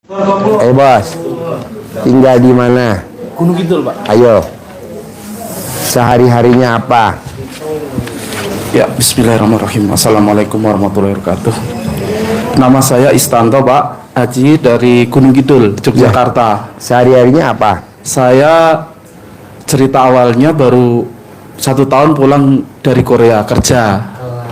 Bos, tinggal di mana? Gunung Kidul, Pak. Ayo, sehari-harinya apa? Ya, bismillahirrahmanirrahim. Assalamualaikum warahmatullahi wabarakatuh. Nama saya Istanto, Pak Haji dari Gunung Kidul, Yogyakarta. Sehari-harinya apa? Saya cerita awalnya baru 1 tahun pulang dari Korea kerja.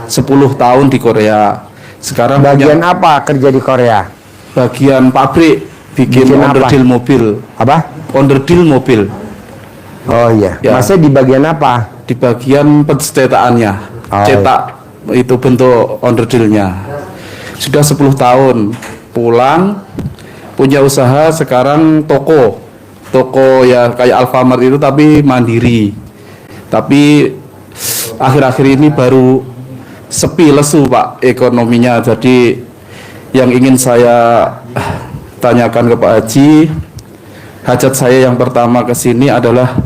10 tahun di Korea. Sekarang Bagian apa kerja di Korea? bagian pabrik bikin Bikin apa? onderdil mobil. Apa? Onderdil mobil. Oh iya, Ya. Masnya di bagian apa? Di bagian pencetakannya. Oh. Cetak itu bentuk onderdilnya. Sudah 10 tahun pulang, punya usaha, sekarang toko ya kayak Alfamart itu tapi mandiri. Tapi akhir-akhir ini baru sepi, lesu Pak ekonominya. Jadi yang ingin saya tanyakan ke Pak Haji, hajat saya yang pertama ke sini adalah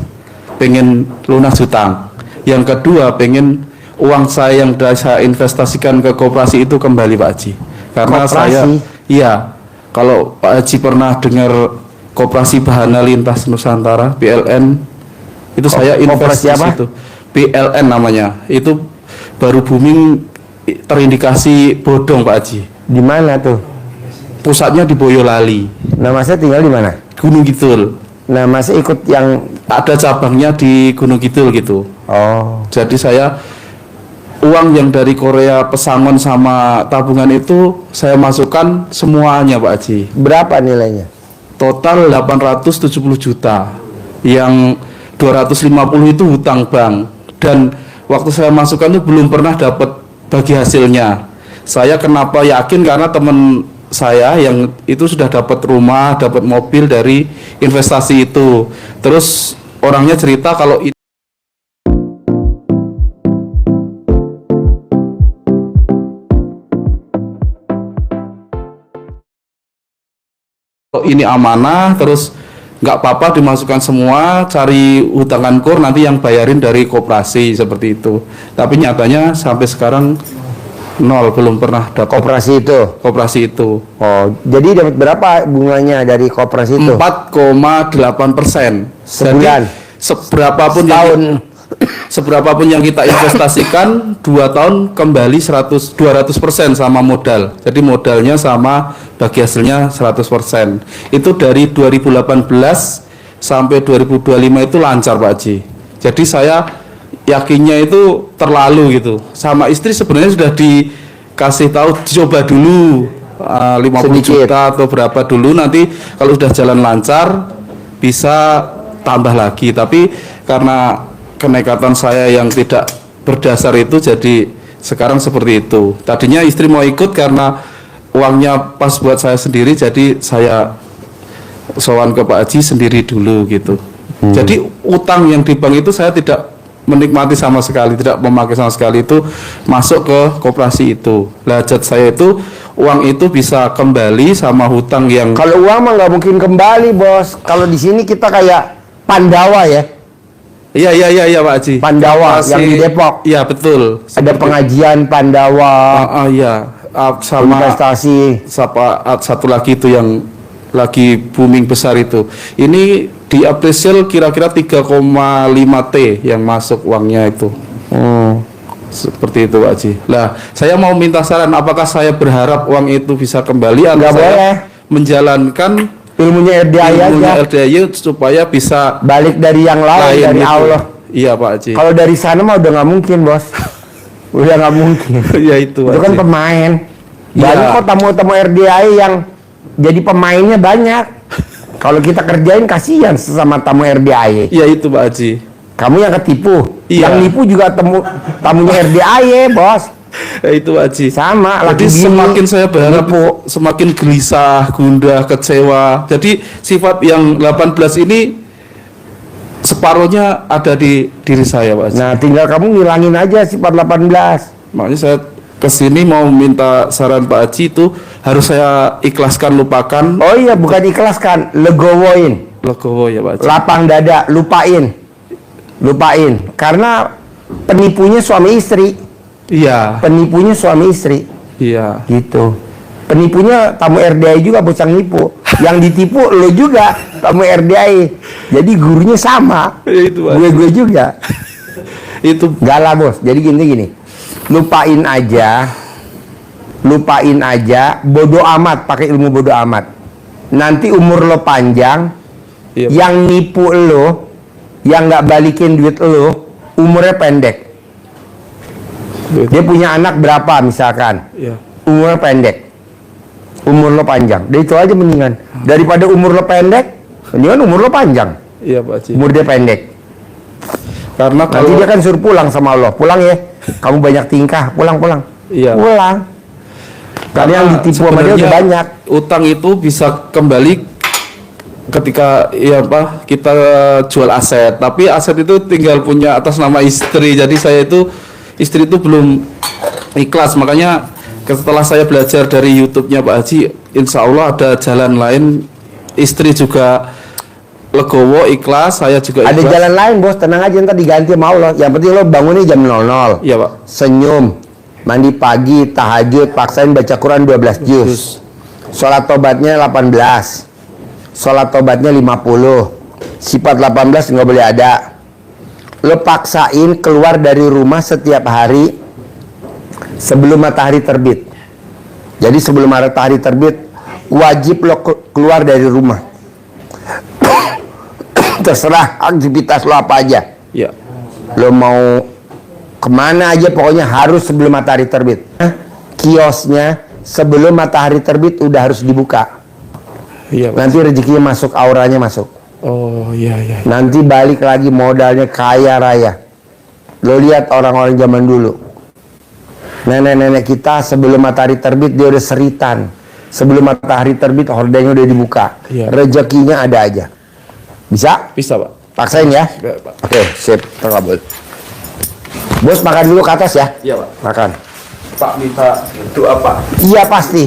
pengen lunas hutang. Yang kedua pengen uang saya yang saya investasikan ke koperasi itu kembali, Pak Haji. Karena Koperasi? iya, kalau Pak Haji pernah dengar Koperasi Bahana Lintas Nusantara (PLN), itu saya koperasi investasi apa? itu. PLN namanya. Itu baru booming, terindikasi bodong, Pak Haji. Di mana tuh? Pusatnya di Boyolali, Nah, Masnya tinggal di mana? Gunung Kidul. Nah, Masnya ikut yang Ada cabangnya di Gunung Kidul gitu. oh, Jadi saya uang yang dari Korea pesangon sama tabungan itu saya masukkan semuanya, Pak Haji. berapa nilainya? Total 870 juta. Yang 250 itu hutang bank. Dan waktu saya masukkan itu belum pernah dapat bagi hasilnya. Saya kenapa yakin karena teman saya yang itu sudah dapat rumah, dapat mobil dari investasi itu. Terus orangnya cerita kalau ini amanah, terus nggak apa-apa dimasukkan semua, cari hutangan kur, nanti yang bayarin dari koperasi seperti itu. Tapi nyatanya sampai sekarang nol, belum pernah dapat Koperasi itu. koperasi itu. Oh, jadi dapat berapa bunganya dari koperasi itu? 4,8%. Sebulan? Seberapapun seberapapun yang kita investasikan 2 tahun kembali 200% sama modal. Jadi modalnya sama, bagi hasilnya 100%. Itu dari 2018 sampai 2025 itu lancar, Pak Haji. Jadi saya yakinnya itu terlalu gitu. Sama istri sebenarnya sudah dikasih tahu coba dulu 50 Sedikit. juta atau berapa dulu, nanti kalau sudah jalan lancar bisa tambah lagi. Tapi karena kenekatan saya yang tidak berdasar itu, jadi sekarang seperti itu. Tadinya istri mau ikut karena uangnya pas buat saya sendiri, jadi saya sowan ke Pak Haji sendiri dulu gitu. Jadi utang yang di bank itu saya tidak menikmati sama sekali, tidak memakai sama sekali, itu masuk ke koperasi itu. Hajat saya itu uang itu bisa kembali sama hutang yang Kalau uang mah nggak mungkin kembali, Bos. Kalau di sini kita kayak Pandawa ya. iya Pak Haji. Pandawa Koperasi- yang di Depok. Iya betul. Ada pengajian Pandawa, Iya. Sama investasi. satu lagi itu yang lagi booming besar itu. Ini di apresial kira-kira 3,5 T yang masuk uangnya itu. Seperti itu, Pak Haji. Lah, saya mau minta saran, apakah saya berharap uang itu bisa kembali atau Nggak saya boleh. menjalankan Ilmunya RDI ilmunya aja. LDI supaya bisa Balik dari yang lain, dari gitu. Allah. Iya, Pak Haji. Kalau dari sana mah udah nggak mungkin, Bos. Udah nggak mungkin. Ya itu, Pak Itu kan Haji. pemain. Iya. Banyak kok tamu-tamu RDI yang jadi pemainnya banyak. Kalau kita kerjain kasihan sama tamu RDI. Iya itu, Pak Haji. Kamu yang ketipu. Iya. Yang nipu juga tamunya RDI, Bos. Ya itu, Pak Haji. Sama, Jadi laki bini, semakin saya berharap nipu. semakin gelisah, gundah, kecewa. Jadi sifat yang 18 ini separuhnya ada di diri saya, Pak Haji. Nah, tinggal kamu ngilangin aja sifat 18. Makanya saya kesini mau minta saran Pak Haji, itu harus saya ikhlaskan, lupakan. Oh iya, bukan ikhlaskan, legowoin. Legowo ya, Pak Haji. Lapang dada, lupain. Karena penipunya suami istri. Iya, Penipunya suami istri. iya. Gitu. Penipunya tamu RDI juga bocah nipu. Yang ditipu lo juga tamu RDAI. Jadi gurunya sama. Ya, itu, Pak. Gue juga. Itu Gak lah bos. Jadi gini. Lupain aja. Bodoh amat. Pakai ilmu bodoh amat. Nanti umur lo panjang. iya, Yang nipu lo, yang nggak balikin duit lo, umurnya pendek. Pak. Dia punya anak berapa misalkan, Iya. umurnya pendek, umur lo panjang. Dari itu aja mendingan. Daripada umur lo pendek, mendingan umur lo panjang. Iya, Pak Haji. Umur dia pendek. Karena Nanti kalau dia kan suruh pulang sama Allah. Pulang ya, kamu banyak tingkah. Pulang. Iya. Pulang. Karena yang ditipu sama dia udah sebenarnya banyak. utang itu bisa kembali ketika kita jual aset, tapi aset itu tinggal punya atas nama istri. Jadi saya itu istri itu belum ikhlas, makanya setelah saya belajar dari YouTube-nya Pak Haji, insya Allah ada jalan lain. Istri juga legowo, ikhlas, saya juga Ada ikhlas. jalan lain bos, tenang aja ntar diganti sama Allah. Yang penting lo bangunnya jam 00. Iya Pak. Senyum, mandi pagi, tahajud, paksain baca Quran 12 juz. Sholat tobatnya 18. Sholat tobatnya 50. Sifat 18 nggak boleh ada. Lo paksain keluar dari rumah setiap hari sebelum matahari terbit. Jadi sebelum matahari terbit wajib lo keluar dari rumah. Terserah aktivitas lo apa aja. Iya. Lo mau kemana aja pokoknya harus sebelum matahari terbit. Kiosnya sebelum matahari terbit udah harus dibuka. Iya Pak. Nanti rezekinya masuk, auranya masuk. Oh iya. Nanti balik lagi modalnya kaya raya. Lo lihat orang-orang zaman dulu. Nenek-nenek kita sebelum matahari terbit dia udah seritan. Sebelum matahari terbit hordengnya udah dibuka. Iya. Rezekinya ada aja. Bisa? Bisa Pak. Paksain ya. Ya, Pak. Oke, sip, terkabul. Bos makan dulu ke atas ya. Iya Pak. Makan. Pak minta doa Pak. Iya pasti.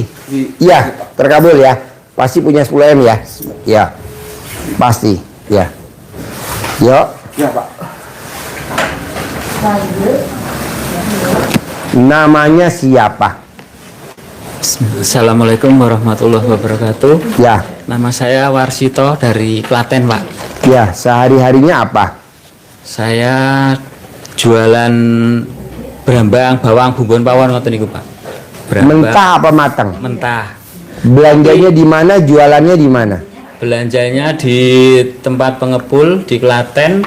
Iya, terkabul ya. Pasti punya 10 M ya. Iya. Pasti. Ya. Yuk. Iya Pak. Namanya siapa? Assalamualaikum warahmatullahi wabarakatuh. Ya. Nama saya Warsito dari Klaten, Pak. Ya, sehari-harinya apa? Saya jualan berambang, bawang, bumbon pawon ngoten niku, Pak. Mentah apa matang? Mentah. Belanjanya di mana? Jualannya di mana? Belanjanya di tempat pengepul di Klaten,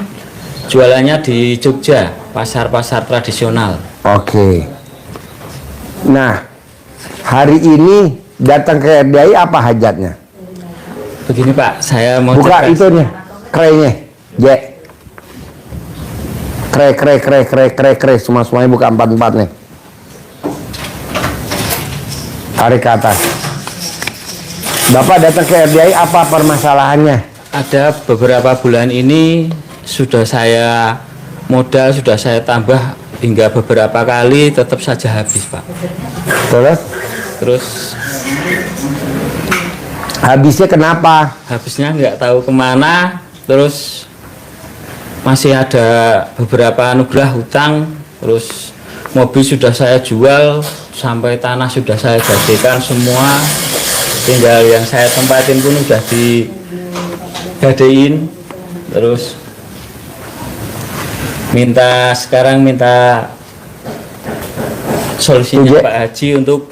jualannya di Jogja, pasar-pasar tradisional. Oke. Nah, hari ini datang ke RDAI apa hajatnya? Begini, Pak, saya mau Buka cerita. itunya, krenya, Jack. Kre, semuanya buka 4 nih. Tarik ke atas. Bapak datang ke RDAI apa permasalahannya? Ada beberapa bulan ini sudah saya modal, sudah saya tambah hingga beberapa kali tetap saja habis, Pak. Terus habisnya kenapa? Habisnya nggak tahu kemana, terus masih ada beberapa anugerah hutang, terus mobil sudah saya jual, sampai tanah sudah saya jadikan semua, tinggal yang saya tempatin pun udah digadein, terus sekarang minta solusinya Pak Haji untuk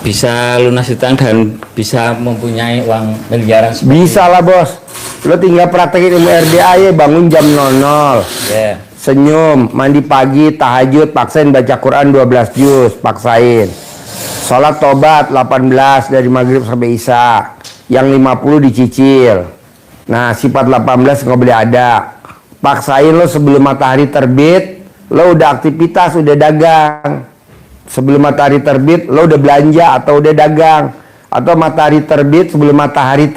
bisa lunas hutang dan bisa mempunyai uang miliaran seperti Bisa lah bos. Lo tinggal praktekin ilmu RDAI, bangun jam 00. ya. Senyum, mandi pagi, tahajud, paksain baca Quran 12 juz, paksain. Sholat tobat 18 dari maghrib sampai isya. Yang 50 dicicil. Nah, sifat 18 nggak boleh ada. Paksain lo sebelum matahari terbit, lo udah aktivitas, udah dagang. Sebelum matahari terbit, lo udah belanja atau udah dagang. Atau matahari terbit, sebelum matahari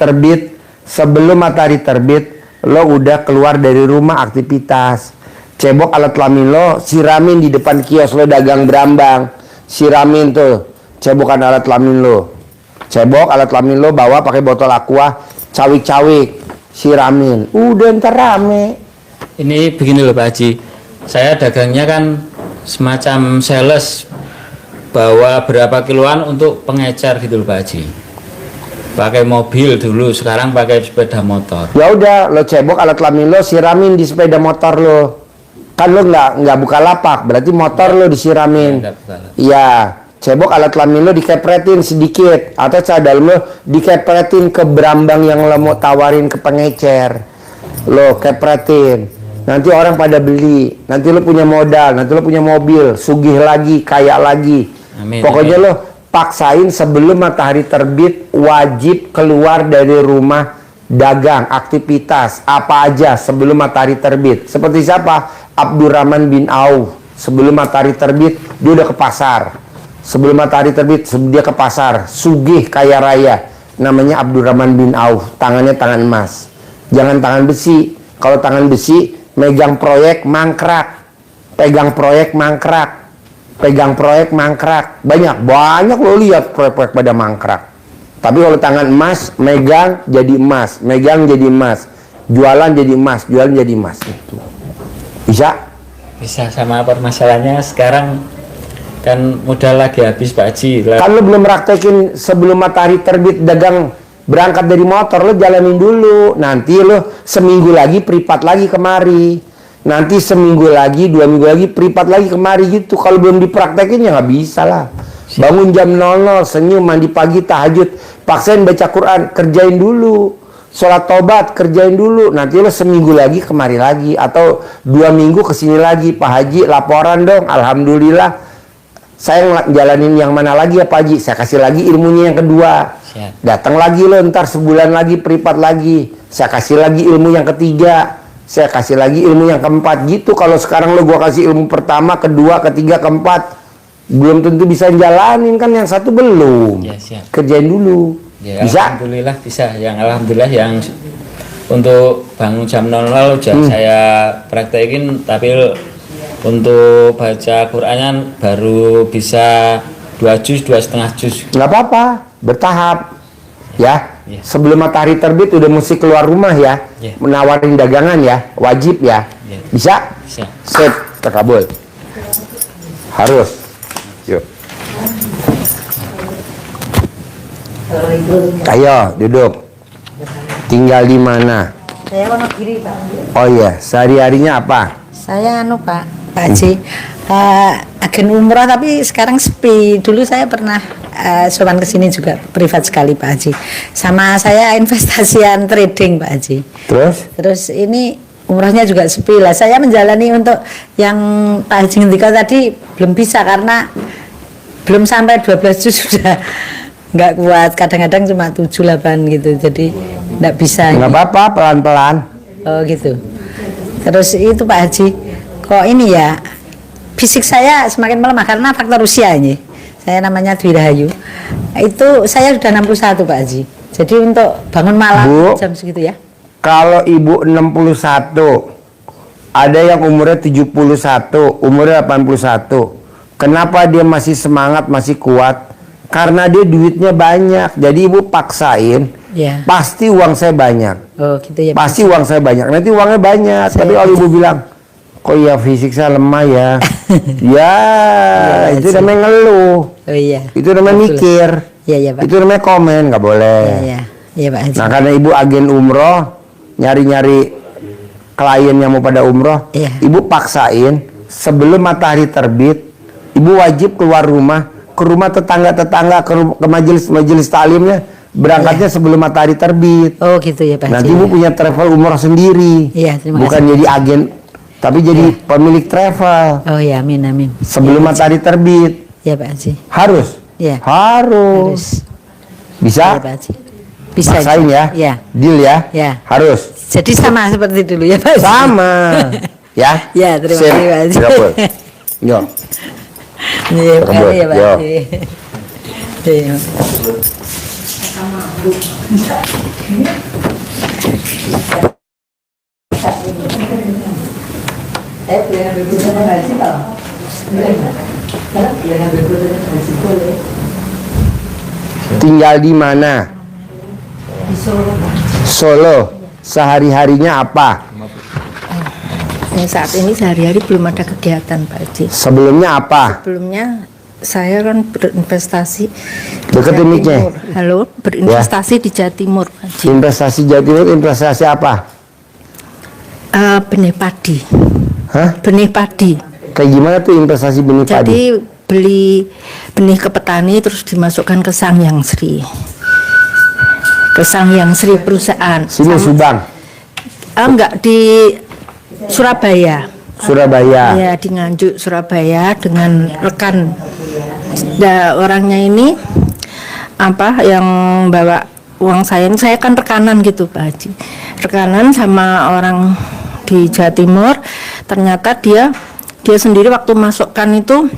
terbit, lo udah keluar dari rumah aktivitas. Cebok alat kelamin lo, siramin di depan kios lo dagang berambang. Siramin tuh, cebokan alat kelamin lo. Cebok alat kelamin lo bawa pakai botol aqua, cawik-cawik, siramin. Udah ntar rame. Ini begini loh Pak Haji, saya dagangnya kan semacam sales, bawa berapa kiloan untuk pengecer gitu loh Pak Haji. pakai mobil dulu, sekarang pakai sepeda motor. Ya udah, lo cebok alat kelamin lo, siramin di sepeda motor lo. Kan lo nggak buka lapak, berarti motor lo disiramin. Nggak buka lapak. Iya, cebok alat kelamin lo dikepretin sedikit, atau cadar lo dikepretin ke berambang yang lo mau tawarin ke pengecer. Lo kepretin, nanti orang pada beli, nanti lo punya modal, nanti lo punya mobil, sugih lagi, kaya lagi. Amin, Pokoknya amin. lo paksain sebelum matahari terbit wajib keluar dari rumah, dagang, aktivitas apa aja sebelum matahari terbit. Seperti siapa? Abdurrahman bin Auf. Sebelum matahari terbit dia udah ke pasar. Sebelum matahari terbit dia ke pasar, sugih kaya raya. Namanya Abdurrahman bin Auf. Tangannya tangan emas, jangan tangan besi. Kalau tangan besi megang proyek mangkrak, pegang proyek mangkrak, pegang proyek mangkrak, banyak lo lihat proyek-proyek pada mangkrak. Tapi kalau tangan emas, megang jadi emas, megang jadi emas, jualan jadi emas, jualan jadi emas. Itu bisa. Bisa, sama permasalahannya sekarang kan modal lagi habis Pak Haji. Kan lo belum praktekin sebelum matahari terbit dagang, berangkat dari motor, lo jalanin dulu. Nanti lo seminggu lagi pripat lagi kemari. Nanti seminggu lagi, 2 minggu lagi pripat lagi kemari gitu. Kalau belum dipraktekin ya nggak bisa lah. Bangun jam 00, senyum, mandi pagi, tahajud, paksain baca Quran, kerjain dulu. Sholat tobat, kerjain dulu. Nanti lo seminggu lagi kemari lagi, atau 2 minggu kesini lagi. Pak Haji laporan dong, alhamdulillah saya jalanin yang mana lagi ya Pak Haji, saya kasih lagi ilmunya yang kedua. Siap. Datang lagi lo, ntar sebulan lagi pripat lagi, saya kasih lagi ilmu yang ketiga, saya kasih lagi ilmu yang keempat gitu. Kalau sekarang lo gua kasih ilmu pertama, kedua, ketiga, keempat, belum tentu bisa jalanin kan, yang satu belum. Ya, siap. Kerjain dulu. Ya, Bisa? alhamdulillah bisa. Yang alhamdulillah yang untuk bangun jam 00 udah saya praktekin, tapi untuk baca Qurannya baru bisa 2 juz, 2,5 juz. Nggak apa-apa, bertahap ya. Ya. Sebelum matahari terbit udah mesti keluar rumah ya, Ya. menawarin dagangan ya, wajib ya. Ya. Bisa? Bisa. Sip, terkabul. Harus. Yuk. Ayo duduk. Tinggal di mana? Saya Wonogiri, Pak. Oh iya, sehari-harinya apa? Saya Pak Haji, agen umroh tapi sekarang sepi. Dulu saya pernah sowan ke sini juga privat sekali Pak Haji. Sama saya investasian trading Pak Haji. Terus? Ini umrohnya juga sepi lah. Saya menjalani untuk yang Pak Haji ngendika tadi belum bisa karena belum sampai 12 juz sudah nggak kuat. Kadang-kadang cuma 7-8 gitu. Jadi nggak bisa. Nggak apa-apa, pelan-pelan. Oh gitu. Terus itu Pak Haji, kok ini ya fisik saya semakin melemah karena faktor usia ini. Saya namanya Dwi Rahayu. Itu saya sudah 61 Pak Haji. Jadi untuk bangun malam Bu, jam segitu ya. kalau ibu 61, ada yang umurnya 71, umurnya 81. Kenapa dia masih semangat, masih kuat? Karena dia duitnya banyak. Jadi ibu paksain, Ya. pasti uang saya banyak. Oh gitu ya. Pak Pasti uang saya banyak. Nanti uangnya banyak. Saya- Tapi kalau ibu bilang, kok ya fisik saya lemah ya. Ya, itu sih. namanya ngeluh. Oh iya. Itu namanya Betul. mikir. Iya ya Pak. Itu namanya komen, nggak boleh. Iya ya. Iya Pak Haji. Nah, karena ibu agen umroh, nyari-nyari klien yang mau pada umroh, Iya. ibu paksain sebelum matahari terbit, ibu wajib keluar rumah, ke rumah tetangga-tetangga, ke majelis taklimnya, berangkatnya sebelum matahari terbit. Oh gitu ya Pak Haji. Nanti ibu punya travel umroh sendiri, Iya, terima bukan kasih. jadi agen, tapi jadi pemilik travel Oh ya, amin amin. sebelum matahari terbit. Ya Pak Haji. Harus, Iya. harus, bisa. Iya Pak Haji. Bisa. Paksain ya, Ya. deal ya, Ya. harus. Jadi sama seperti dulu ya Pak Haji. Sama. Ya. Ya, terima Sip. kasih, Pak Haji. Terkabul. Yo. Iya, Terkabul. makasih ya Pak Yo. Haji. Iya. Tinggal di mana? Solo. Sehari-harinya apa? Saat ini sehari-hari belum ada kegiatan Pak Haji. Sebelumnya apa? Sebelumnya saya kan berinvestasi Deketin mic-nya. Halo, berinvestasi di Jawa Timur, Pak Haji. Investasi Jawa Timur, investasi apa? Benih padi. Hah? Benih padi. Kayak gimana tuh investasi benih padi? Jadi beli benih ke petani terus dimasukkan ke Sangyang Sri. Ke Sangyang Sri perusahaan. Sini Subang, Enggak, di Surabaya. Surabaya. Ya, di Nganjuk Surabaya dengan rekan. Nah, orangnya ini apa yang bawa uang saya ini, saya kan rekanan gitu Pak Haji. Rekanan sama orang di Jawa Timur. Ternyata dia sendiri waktu masukkan itu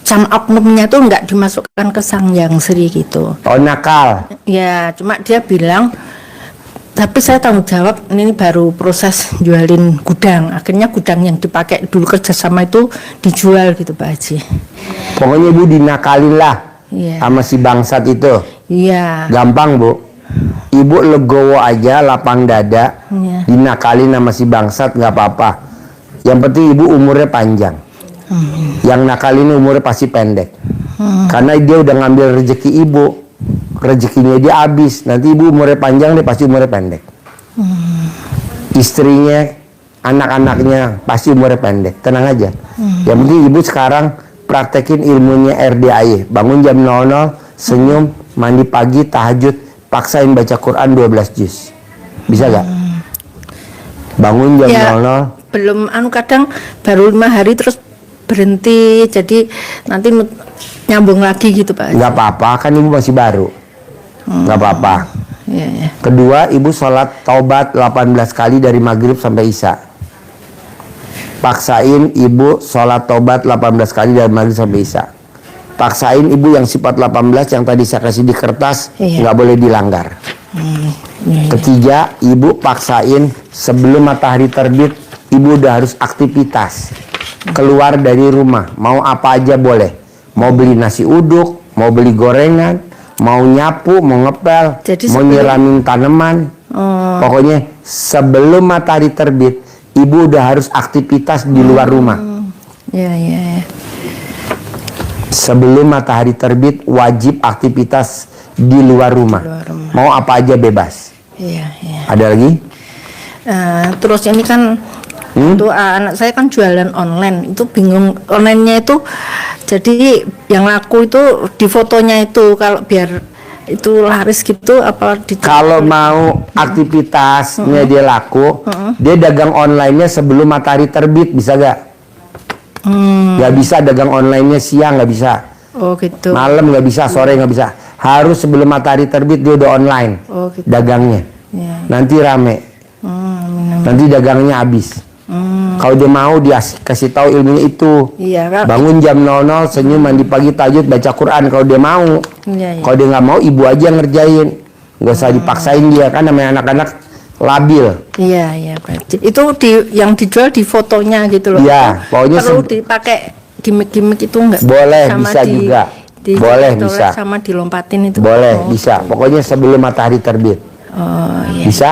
sama oknumnya tuh nggak dimasukkan ke Sangyang Sri gitu. Oh, nakal. Ya, cuma dia bilang, tapi saya tanggung jawab, ini baru proses jualin gudang. Akhirnya gudang yang dipakai dulu kerjasama itu dijual gitu Pak Haji. Pokoknya ibu dinakalin lah Iya. sama si bangsat itu. Iya. Gampang bu. Ibu legowo aja, lapang dada, Iya. dinakalin sama si bangsat nggak apa-apa. Yang penting ibu umurnya panjang. Yang nakal ini umurnya pasti pendek. Karena dia udah ngambil rezeki ibu, rezekinya dia habis. Nanti ibu umurnya panjang, dia pasti umurnya pendek. Istrinya, anak-anaknya pasti umurnya pendek. Tenang aja. Yang penting ibu sekarang praktekin ilmunya RDAY. Bangun jam 00, senyum, mandi pagi, tahajud, paksain baca Quran 12 juz. Bisa gak? Bangun jam Ya, 00. belum kadang baru 5 hari terus berhenti, jadi nanti nyambung lagi gitu Pak. Nggak apa-apa, kan ibu masih baru. Nggak apa-apa. Ya, ya. Kedua, ibu sholat taubat 18 kali dari maghrib sampai isya. Paksain ibu sholat taubat 18 kali dari maghrib sampai isya. Paksain ibu yang sifat 18 yang tadi saya kasih di kertas, Iya. nggak boleh dilanggar. Ketiga, ibu paksain sebelum matahari terbit, ibu udah harus aktivitas. Keluar dari rumah, mau apa aja boleh. Mau beli nasi uduk, mau beli gorengan, mau nyapu, mau ngepel, Jadi mau sebelum- nyiramin tanaman. Pokoknya sebelum matahari terbit, ibu udah harus aktivitas di luar rumah. Ya, ya, ya. Sebelum matahari terbit, wajib aktivitas di luar rumah. Mau apa aja bebas. Iya, iya. Ada lagi? Terus ini kan itu anak saya kan jualan online, itu bingung onlinenya itu, jadi yang laku itu di fotonya itu, kalau biar itu laris gitu apa di Kalau mau aktivitasnya dia laku, dia dagang online-nya sebelum matahari terbit, bisa gak? Gak bisa dagang online-nya siang, gak bisa. Oh gitu. Malam gak bisa, sore gak bisa. Harus sebelum matahari terbit dia udah online Oh gitu. dagangnya. Ya. Nanti rame, nanti dagangnya habis. Kalau dia mau dia kasih tahu ilmunya itu. Iya kan. Bangun jam 00, senyum, mandi pagi, tahajud, baca Quran. Kalau dia mau. Iya, iya. Kalau dia nggak mau, ibu aja ngerjain. Nggak usah dipaksain dia, kan namanya anak-anak labil. Iya, iya berarti. Itu yang dijual di fotonya gitu loh. Iya, pokoknya perlu dipakai gimmick-gimmick itu enggak? Boleh, bisa juga. Boleh, ditolak bisa. sama dilompatin itu. Boleh, Oh. bisa. Pokoknya sebelum matahari terbit. Oh, iya. Bisa?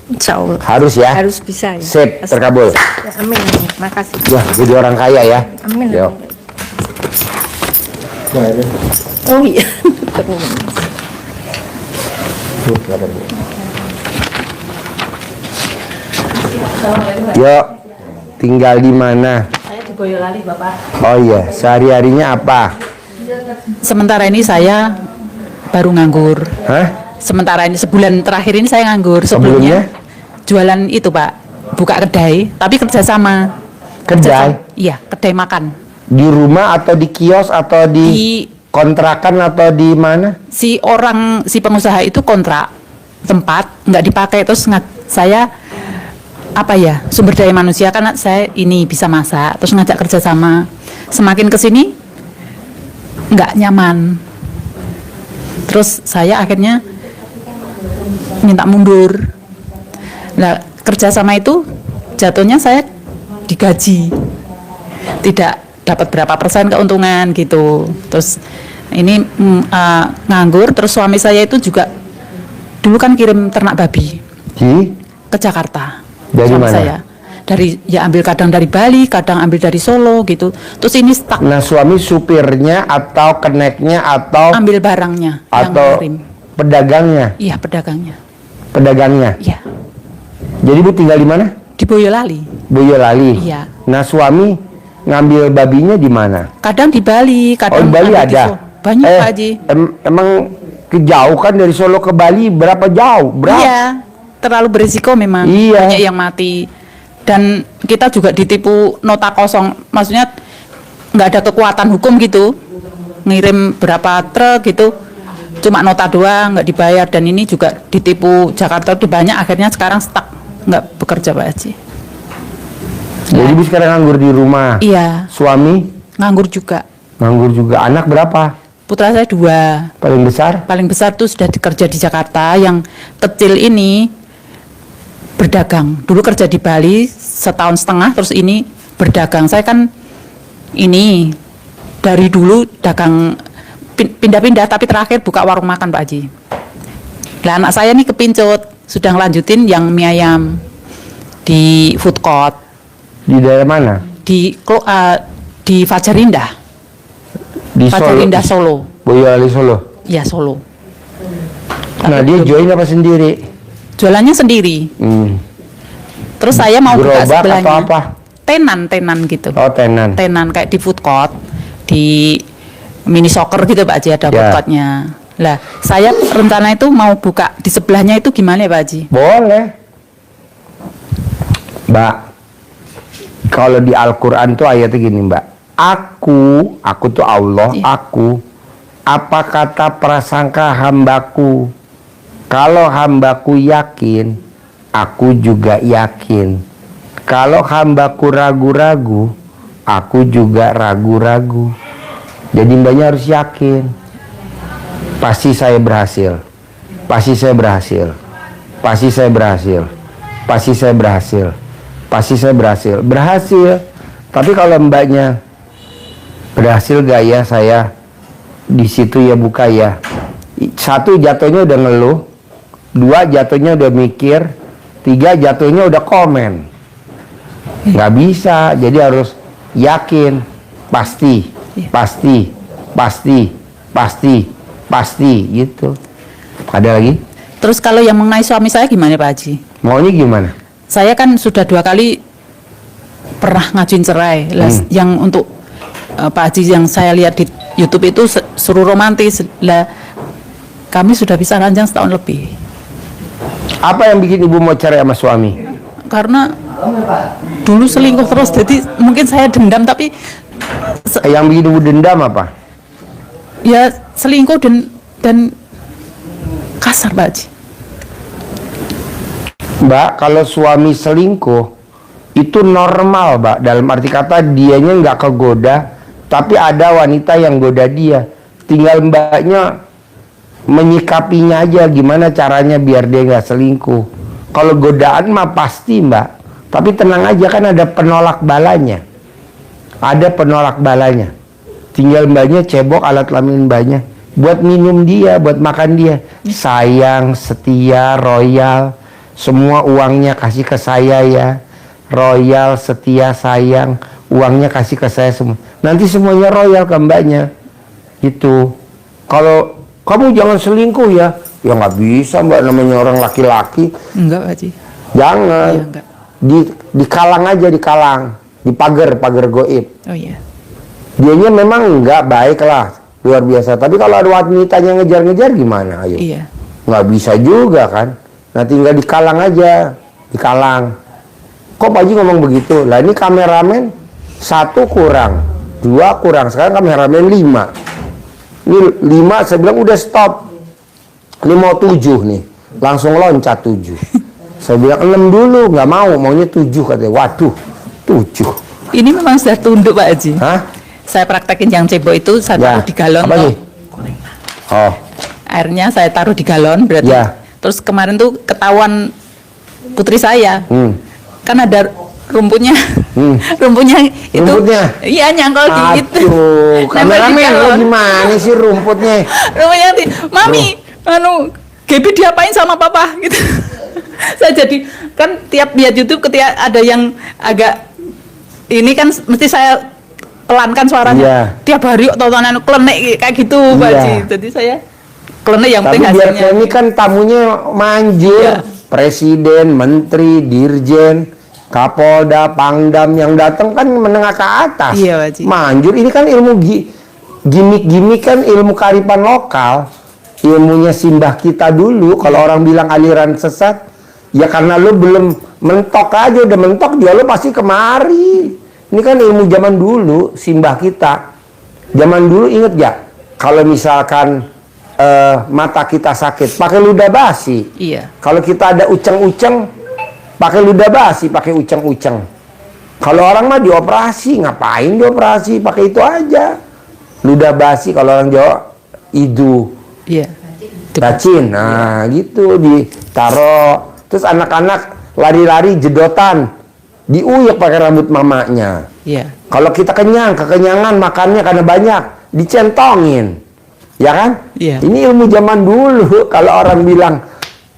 Insya Allah. Harus ya? Harus bisa ya. Sip, terkabul. Ya, amin. Makasih. Wah, jadi orang kaya ya. Amin. Yuk. Oh iya. Yuk, tinggal di mana? Saya di Boyolali, Bapak. Oh iya, sehari-harinya apa? Sementara ini saya baru nganggur. Hah? Sementara ini sebulan terakhir ini saya nganggur. Sebelumnya? Jualan itu, Pak. Buka kedai, tapi kerjasama. Kedai? Iya, kedai makan. Di rumah atau di kios atau di Di kontrakan atau di mana? si pengusaha itu kontrak tempat nggak dipakai, terus saya apa ya, sumber daya manusia kan saya ini bisa masak, terus ngajak kerjasama. Semakin kesini nggak nyaman, terus saya akhirnya minta mundur. Nah, kerjasama itu jatuhnya saya digaji, tidak dapat berapa persen keuntungan gitu. Terus ini nganggur. Terus suami saya itu juga dulu kan kirim ternak babi Di? ke Jakarta. Dari Suami mana? saya ambil kadang dari Bali, kadang ambil dari Solo gitu. Terus ini stuck, Nah, suami supirnya atau keneknya atau ambil barangnya yang atau ngirim. pedagangnya? Iya, pedagangnya. Pedagangnya. Iya, Jadi Bu tinggal di mana? di Boyolali. Boyolali. Iya. Nah, suami ngambil babinya di mana? Kadang di Bali, Oh, kadang di Bali ambil di ada. Solo. Banyak Pak Haji. Emang kejauh kan dari Solo ke Bali berapa jauh? Berapa? Iya, terlalu berisiko memang. Iya. Banyak yang mati. Dan kita juga ditipu nota kosong. Maksudnya nggak ada kekuatan hukum gitu. Ngirim berapa truk gitu. Cuma nota doang, nggak dibayar. Dan ini juga ditipu Jakarta itu banyak. Akhirnya sekarang stuck, nggak bekerja Pak Haji. Jadi Bu sekarang nganggur di rumah. Iya, Suami nganggur juga. nganggur juga. Anak berapa? Putra saya 2. Paling besar? Paling besar tuh sudah kerja di Jakarta. Yang kecil ini berdagang. Dulu kerja di Bali 1,5 tahun, terus ini berdagang. Saya kan ini dari dulu dagang pindah-pindah, tapi terakhir buka warung makan Pak Haji. Lah anak saya nih kepincut, sudah ngelanjutin yang mie ayam di food court Di daerah mana? di Fajar Indah. Di Fajar Indah Solo. Boyolali Solo. Ya Solo. Nah, dia join apa sendiri? Jualannya sendiri. Terus saya mau buka Gerobak sebelahnya. atau apa? Tenan gitu. Oh, tenan. Tenan kayak di food court, di mini soccer gitu Pak Haji, ada Ya. food courtnya. Lah, saya rencana itu mau buka di sebelahnya itu gimana ya Pak Haji? Boleh. Mbak, kalau di Al-Quran tuh ayatnya gini Mbak. Aku tuh Allah, Iya. aku. Apa kata prasangka hambaku? Kalau hambaku yakin, aku juga yakin. Kalau hambaku ragu-ragu, aku juga ragu-ragu. Jadi mbaknya harus yakin. Pasti saya berhasil. Pasti saya berhasil. Pasti saya berhasil. Pasti saya berhasil. Pasti saya berhasil. Berhasil. Tapi kalau mbaknya berhasil gak ya saya di situ ya buka ya. 1 jatuhnya udah ngeluh, 2 jatuhnya udah mikir, 3 jatuhnya udah komen. Nggak bisa, jadi harus yakin, pasti, pasti, pasti, pasti, pasti gitu. Ada lagi? Terus kalau yang mengenai suami saya gimana Pak Haji? Maunya gimana? Saya kan sudah 2 kali pernah ngajuin cerai. Lah, yang untuk Pak Haji yang saya lihat di YouTube itu suruh romantis. Lah, kami sudah bisa ranjang 1 tahun lebih. Apa yang bikin ibu mau cerai sama suami? Karena dulu selingkuh terus, jadi mungkin saya dendam, tapi Yang bikin ibu dendam apa? ya selingkuh dan kasar Pak Haji. Mbak, kalau suami selingkuh itu normal, Mbak. Dalam arti kata dianya nggak kegoda, tapi ada wanita yang goda dia. Tinggal mbaknya menyikapinya aja gimana caranya biar dia nggak selingkuh. Kalau godaan mah pasti, Mbak. Tapi tenang aja, kan ada penolak balanya. Ada penolak balanya. Tinggal mbaknya cebok alat kelamin mbaknya. Buat minum dia, buat makan dia. Sayang, setia, royal. Semua uangnya kasih ke saya ya. Royal, setia, sayang. Uangnya kasih ke saya semua. Nanti semuanya royal ke mbaknya. Gitu. Kalau kamu jangan selingkuh ya. Ya nggak bisa mbak, namanya orang laki-laki. Enggak Pak Haji. Jangan. Iya, enggak. Dikalang aja, dikalang. Di pagar goib. Oh iya. Dianya memang nggak baik lah, luar biasa. Tapi kalau ada wanitanya ngejar-ngejar gimana? Ayo. Iya. Nggak bisa juga kan. Nah tinggal dikalang aja, dikalang. Kok Pak Haji ngomong begitu? Lah ini kameramen 1 kurang, 2 kurang. Sekarang kameramen 5. Ini 5, saya bilang udah stop. Ini mau 7 nih, langsung loncat 7. Saya bilang 6 dulu, nggak mau, maunya 7 katanya. Waduh, 7. Ini memang sudah tunduk Pak Haji. Hah? Saya praktekin yang cebok itu saya Ya. taruh di galon. Apa toh. nih? Oh, Airnya saya taruh di galon berarti. Ya. Terus kemarin tuh ketahuan putri saya. Kan ada rumputnya. Rumputnya itu. Rumputnya? Iya, nyangkol di itu. aduh, kameramen lo gimana sih rumputnya? Rumputnya Mami, Gaby diapain sama papa gitu. Saya jadi kan tiap lihat YouTube ketika ada yang agak ini kan mesti saya pelankan suaranya. Iya. Tiap hari tontonan klenik kayak gitu Pak Iya. Haji. Jadi saya klenik yang Tapi penting biar hasilnya. ini kan tamunya manjur, Iya. presiden, menteri, dirjen, kapolda, pangdam yang datang kan menengah ke atas. Iya, Pak Haji. Manjur ini kan ilmu gimmick-gimmick kan ilmu kearifan lokal. Ilmunya simbah kita dulu. Kalau orang bilang aliran sesat, ya karena lu belum mentok aja, udah mentok dia lu pasti kemari. Ini kan ilmu zaman dulu, simbah kita. Zaman dulu inget gak? Kalau misalkan mata kita sakit, pakai ludah basi. Iya. Kalau kita ada uceng-uceng, pakai ludah basi, pakai uceng-uceng. Kalau orang mah dioperasi, ngapain dioperasi? Pakai itu aja. Ludah basi, kalau orang Jawa, idu. Iya. Racin, nah gitu ditaro. Terus anak-anak lari-lari jedotan, diuyek pakai rambut mamanya. Iya. Kalau kita kekenyangan makannya karena banyak, dicentongin, ya kan? Iya. Ini ilmu zaman dulu. Kalau orang bilang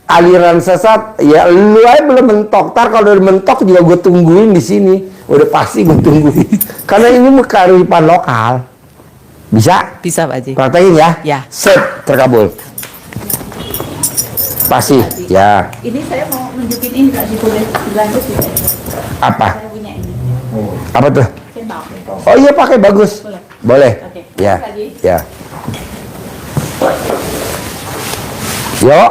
aliran sesat, ya lu aja belum mentok. Ntar kalau udah mentok juga gue tungguin di sini. Udah pasti gue tungguin. Karena ini kearifan lokal. Bisa? Bisa Pak Haji. Praktekin ya? Ya. Sip, terkabul. Pasti, ya. Ini saya mau nunjukin ini Kak, boleh dilanjut tidak? Apa? Saya punya ini. Apa tuh? Centang. Oh iya pakai bagus. Boleh. Oke. Ya. Lagi. Ya. Yuk.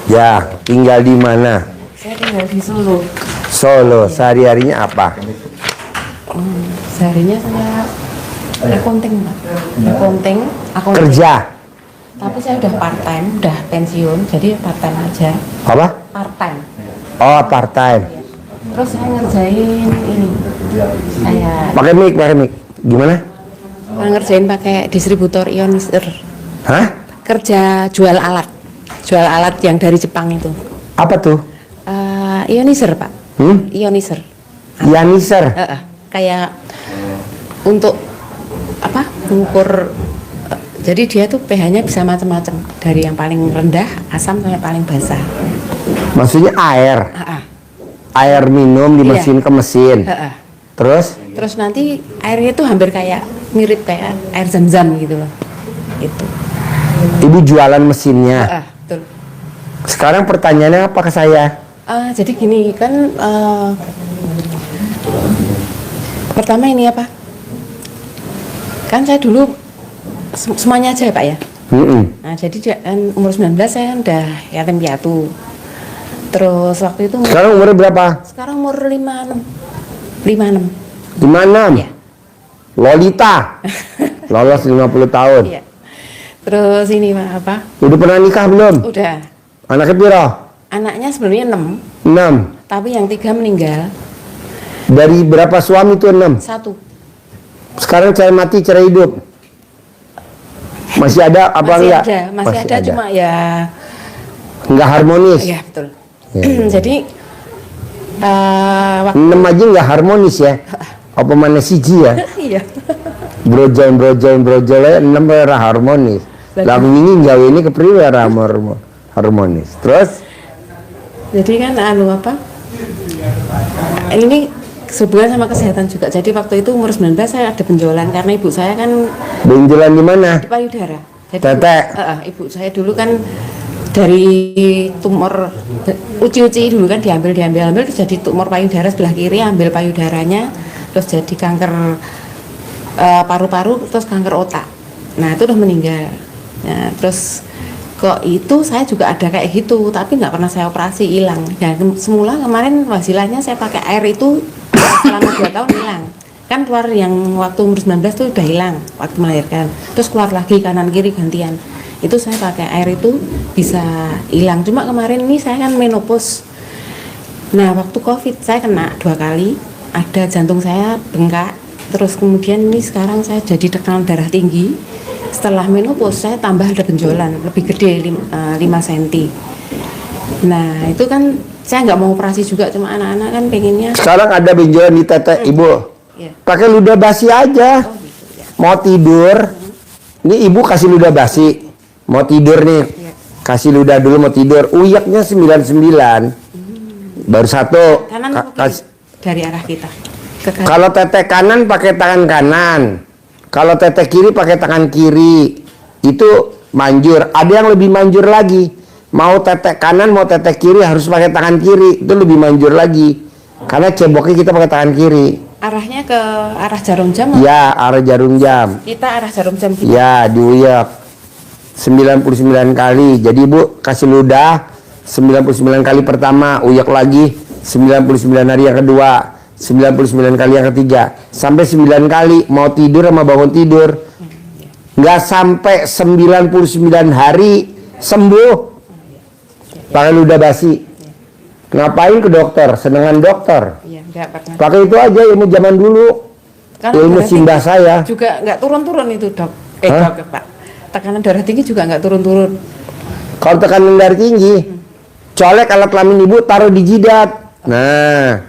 Ya, tinggal di mana? Saya tinggal di Solo. Solo. Sehari-harinya apa? Seharinya saya accounting, Pak. Accounting. Kerja. Tapi saya udah part time, udah pensiun, jadi part time aja. Apa? Part time. Oh, part time. Terus saya ngerjain ini. Saya Pakai mic. Gimana? ngerjain pakai distributor ionizer. Hah? Kerja jual alat yang dari Jepang itu. Apa tuh? Ionizer, Pak. Ionizer. Ionizer. Kayak untuk apa? Mengukur. Jadi dia tuh pH-nya bisa macam-macam, dari yang paling rendah asam sampai paling basah. Maksudnya air. Air minum di Iya. mesin ke mesin. Terus? Terus nanti airnya tuh hampir kayak mirip kayak air zam-zam gitu loh. Itu. Ibu jualan mesinnya. Betul. Sekarang pertanyaannya apa ke saya? Jadi gini kan, pertama ini apa? Kan saya dulu semuanya aja ya Pak ya. Nah jadi umur 19 saya udah yatim piatu. Terus waktu itu Sekarang umurnya berapa? sekarang umur 56. 56. 56. Iya. Lolita. Lolos 50 tahun. Iya. Terus ini Pak apa? Udah pernah nikah belum? Udah. Anaknya piro? Anaknya sebenarnya 6, 6. tapi yang 3 meninggal. Dari berapa suami tuh 6? 1. Sekarang cerai mati, cerai hidup. Masih ada apa Masih enggak? ada, masih ada cuma ya Enggak harmonis. ya betul. Ya. Jadi waktu 6 aja enggak harmonis ya. Apa mana siji ya? iya. Brojol ya 6 ora harmonis. Lah wingi gawe ini kepriwe ora harmonis. Terus Jadi kan apa? Ini sebulan sama kesehatan juga. Jadi waktu itu umur 19 saya ada benjolan karena ibu saya kan benjolan di mana? di payudara. Jadi Tete. ibu saya dulu kan dari tumor uci-uci dulu kan diambil terus jadi tumor payudara sebelah kiri, ambil payudaranya terus jadi kanker paru-paru, terus kanker otak. Nah itu udah meninggal. Nah, terus kok itu saya juga ada kayak gitu, tapi nggak pernah saya operasi, hilang. Dan semula kemarin hasilnya saya pakai air itu selama 2 tahun hilang. Kan keluar yang waktu umur 19 tuh udah hilang waktu melahirkan. Terus keluar lagi kanan kiri gantian. Itu saya pakai air itu bisa hilang. Cuma kemarin ini saya kan menopause. Nah waktu COVID saya kena 2 kali. Ada jantung saya bengkak. Terus kemudian ini sekarang saya jadi tekanan darah tinggi. Setelah menopause saya tambah ada benjolan lebih gede 5 cm. Nah itu kan saya nggak mau operasi juga, cuma anak-anak kan pengennya. sekarang ada benjolan di tete ibu. Iya. Pakai ludah basi aja. Oh gitu ya. Mau tidur. Ini ibu kasih ludah basi. Mau tidur nih. Iya. Kasih ludah dulu mau tidur. Uyaknya 99. Baru satu. Kanan Ka- atau kiri? kas- Dari arah kita ke kanan. Kalau tete kanan pakai tangan kanan. Kalau tete kiri pakai tangan kiri. Itu manjur. Ada yang lebih manjur lagi. Mau tete kanan mau tete kiri harus pakai tangan kiri. Itu lebih manjur lagi. Karena ceboknya kita pakai tangan kiri. Arahnya ke arah jarum jam. Ya, arah jarum jam. Kita arah jarum jam kita. Ya, diuyak 99 kali. Jadi Ibu kasih ludah 99 kali pertama, uyak lagi 99 hari yang kedua, 99 kali yang ketiga, sampai 9 kali mau tidur sama bangun tidur. Nggak sampai 99 hari sembuh pakai ludah basi. Ngapain ke dokter? Senengan dokter. Iya, enggak pernah. Pakai itu aja ilmu zaman dulu. Karena Ilmu darah simbah tinggi saya. juga nggak turun-turun itu dok. Hah? Dok Pak. Tekanan darah tinggi juga nggak turun-turun. Kalau tekanan darah tinggi, colek alat kelamin ibu taruh di jidat. Nah,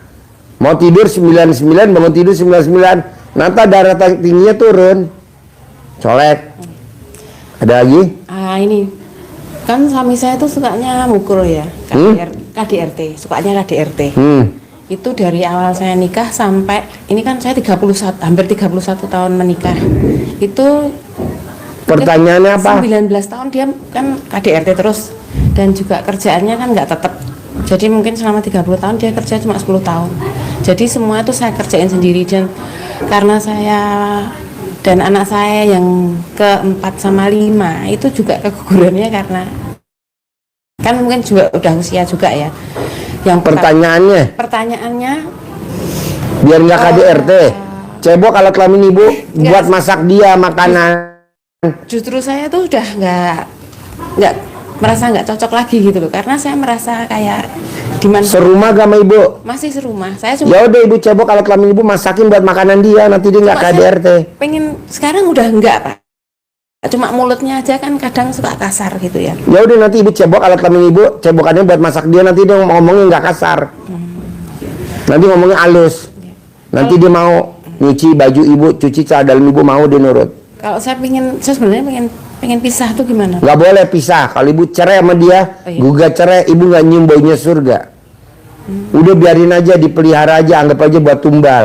mau tidur 99, bangun tidur 99, nanti darah tingginya turun. Colek. Ada lagi? Ah ini kan suami saya tuh sukanya mukul ya, KDRT, sukanya KDRT. Itu dari awal saya nikah sampai ini kan saya 31, hampir 31 tahun menikah. Itu Pertanyaannya apa? 19 tahun dia kan KDRT terus dan juga kerjaannya kan nggak tetap. Jadi mungkin selama 30 tahun dia kerja cuma 10 tahun. Jadi semua itu saya kerjain sendiri dan karena saya dan anak saya yang keempat sama 5 itu juga kegugurannya karena kan mungkin juga udah usia juga ya. Yang pertanyaannya Biar nggak KDRT. Cebok alat kelamin ibu buat masak dia makanan. justru saya tuh udah nggak merasa nggak cocok lagi gitu loh karena saya merasa kayak Serumah gak sama ibu? masih serumah saya cuma Ya udah ibu cebok alat kelamin ibu masakin buat makanan dia, nanti dia nggak cuma saya KDRT. pengen sekarang udah enggak Pak, cuma mulutnya aja kan kadang suka kasar gitu ya. Ya udah nanti ibu cebok alat kelamin ibu, cebokannya buat masak dia, nanti dia ngomongnya nggak kasar. Nanti ngomongnya halus. Nanti dia mau nyuci baju ibu, cuci celana dalam ibu, mau dia nurut. Kalau saya sebenarnya pengen pisah tuh gimana? Nggak boleh pisah. Kalau ibu cerai sama dia, Oh, iya. gugat cerai, ibu nggak nyium baunya surga. Udah biarin aja, dipelihara aja, anggap aja buat tumbal,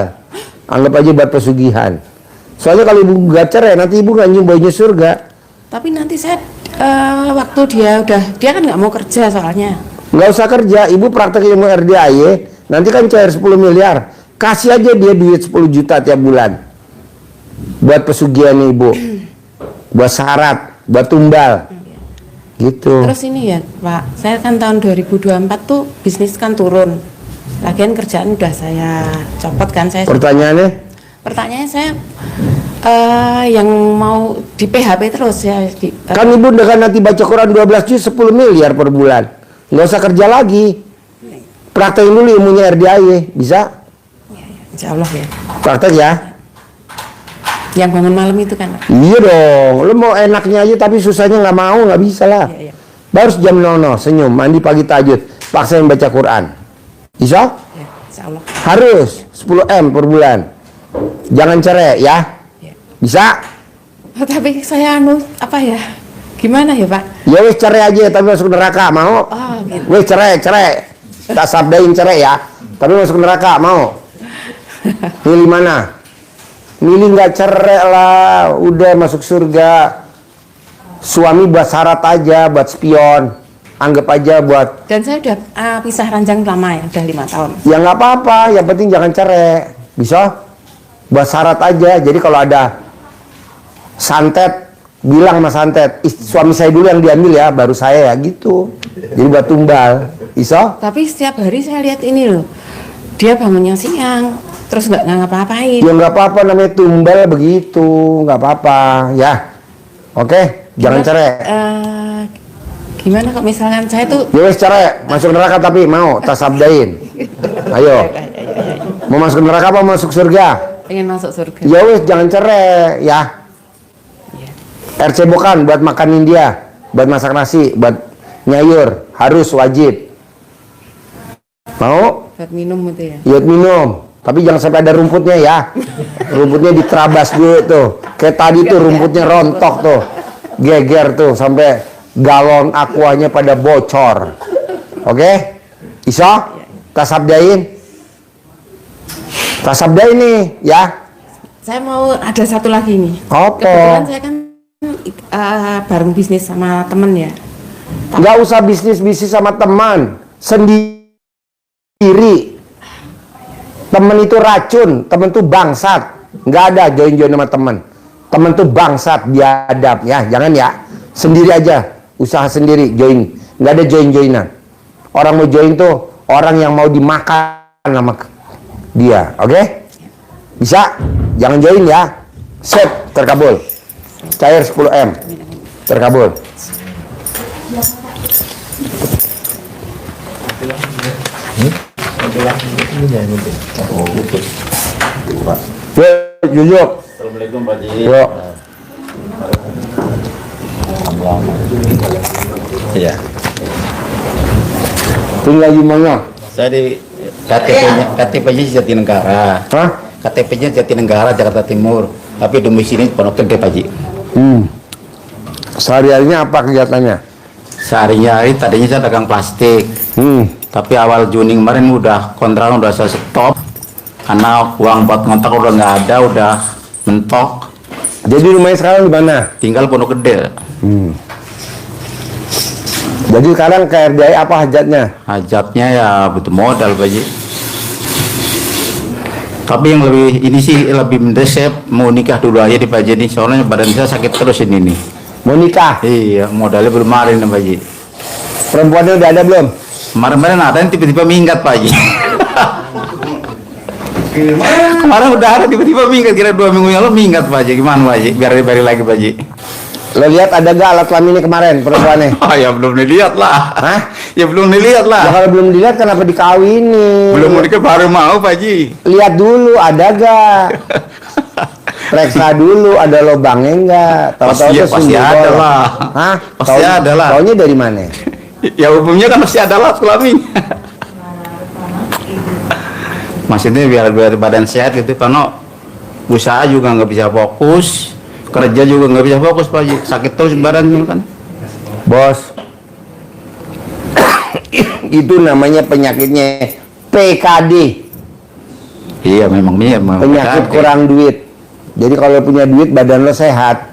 anggap aja buat pesugihan. Soalnya kalau ibu gugat cerai, nanti ibu nggak nyium baunya surga. Tapi nanti saya waktu dia kan nggak mau kerja soalnya. Nggak usah kerja, ibu praktek ilmu RDAY, nanti kan cair 10 miliar. Kasih aja dia duit 10 juta tiap bulan. Buat pesugihan ibu. Buat syarat, buat tumbal. Gitu. Terus ini ya Pak, saya kan tahun 2024 tuh bisnis kan turun. Lagian kerjaan udah saya copot kan saya. Pertanyaannya, saya yang mau di PHP terus ya. kan ibu dengan nanti baca Quran 12 juz 10 miliar per bulan. Nggak usah kerja lagi. Praktekin dulu ilmunya RDAY, bisa? Insya Allah ya. Praktek ya. Yang bangun malam itu kan. Iya dong, lu mau enaknya aja tapi susahnya nggak mau, nggak bisa lah. Iya. Baru jam 00, senyum, mandi pagi tahajud, paksain baca Quran. Bisa? Ya, insya Allah. Harus 10 M per bulan. Jangan cerai ya. Ya. Bisa? Oh, tapi saya apa ya? Gimana ya Pak? Ya wes cerai aja tapi masuk neraka, mau? Oh gitu. Wes cerai. Tak sabdain cerai ya. Tapi masuk neraka, mau? Milih mana? Milih nggak cerai lah, udah masuk surga. Suami buat syarat aja, buat spion. Anggap aja buat, Dan saya udah pisah ranjang lama ya, udah 5 tahun. ya nggak apa-apa, yang penting jangan cerai. Bisa? Buat syarat aja. Jadi kalau ada santet, bilang sama santet, suami saya dulu yang diambil ya, baru saya ya, gitu. Jadi buat tumbal. Bisa? Tapi setiap hari saya lihat ini loh, dia bangunnya siang, terus nggak ngapa-ngapain. Ya nggak apa-apa, namanya tumbal begitu, nggak apa-apa ya. Oke, jangan cerai. Gimana kok misalkan saya tuh Ya wes cerai, masuk neraka tapi mau tak sabdain. Ayo, mau masuk neraka apa mau masuk surga? pengen masuk surga. Ya wes jangan cerai ya. Air cebokan buat makanin dia, buat masak nasi, buat nyayur, harus wajib. Mau? Buat minum gitu ya. Buat minum, tapi jangan sampai ada rumputnya ya. Rumputnya diterabas dulu tuh. Kayak tadi tuh rumputnya rontok tuh, geger tuh sampai galon aquanya pada bocor. Oke? Bisa? Tasabdain. Tasabdain nih, ya. Saya mau ada satu lagi nih. Apa? Kebetulan saya kan bareng bisnis sama temen ya. Nggak usah bisnis sama teman, sendiri. Temen itu racun, temen itu bangsat. Nggak ada join sama temen. Temen itu bangsat, biadab ya, jangan ya. Sendiri aja, usaha sendiri, join. Nggak ada join-joinan. Orang mau join tuh orang yang mau dimakan sama dia, oke? Bisa? Jangan join ya. Sip, terkabul. Cair 10M. Terkabul. Yuk, jujur. Assalamualaikum Pak Ji. Yuk. Iya. Tinggal di mana? Saya di KTP-nya Jatinegara. Hah? KTP-nya Jatinegara Jakarta Timur. Tapi domisili Pondok Gede Pak Ji. Sehari-harinya apa kegiatannya? Sehari-hari tadinya saya dagang plastik. Tapi awal Juni kemarin udah kontrakan udah saya stop karena uang buat ngontrak udah nggak ada, udah mentok. Jadi rumahnya sekarang di mana? Tinggal Pondok Gede. Jadi sekarang KRDI apa hajatnya? Hajatnya ya butuh modal Pak Ji. Tapi yang lebih ini sih lebih mendesak mau nikah dulu aja di Pak Ji nih, soalnya badan saya sakit terus ini nih. Mau nikah? Iya, modalnya belum ada nih Pak Ji. Perempuannya udah ada belum? Kemarin-kemarin ada yang tiba-tiba minggat Pak Ji. Kemarin udah ada tiba-tiba minggat, kira 2 minggu yang lalu minggat Pak Ji. Gimana Pak Ji? Biar diberi lagi Pak Ji. Lo lihat ada gak alat kelaminnya kemarin perempuannya? Oh ya belum dilihat lah. Hah? Ya belum dilihat Ya lah. kalau belum dilihat kenapa dikawinin? Belum mau nikah baru mau Pak Ji. Lihat dulu ada gak? Periksa dulu ada lubangnya enggak? Pasti ada lah. Hah? Pasti ada lah. Taunya dari mana? Ya umumnya kan pasti ada alat kelamin. Maksudnya biar badan sehat gitu, karena usaha juga nggak bisa fokus, kerja juga nggak bisa fokus Pak Ji. Sakit terus badannya kan. Bos, itu namanya penyakitnya PKD. Iya memang Penyakit kurang duit. Jadi kalau punya duit badan lo sehat.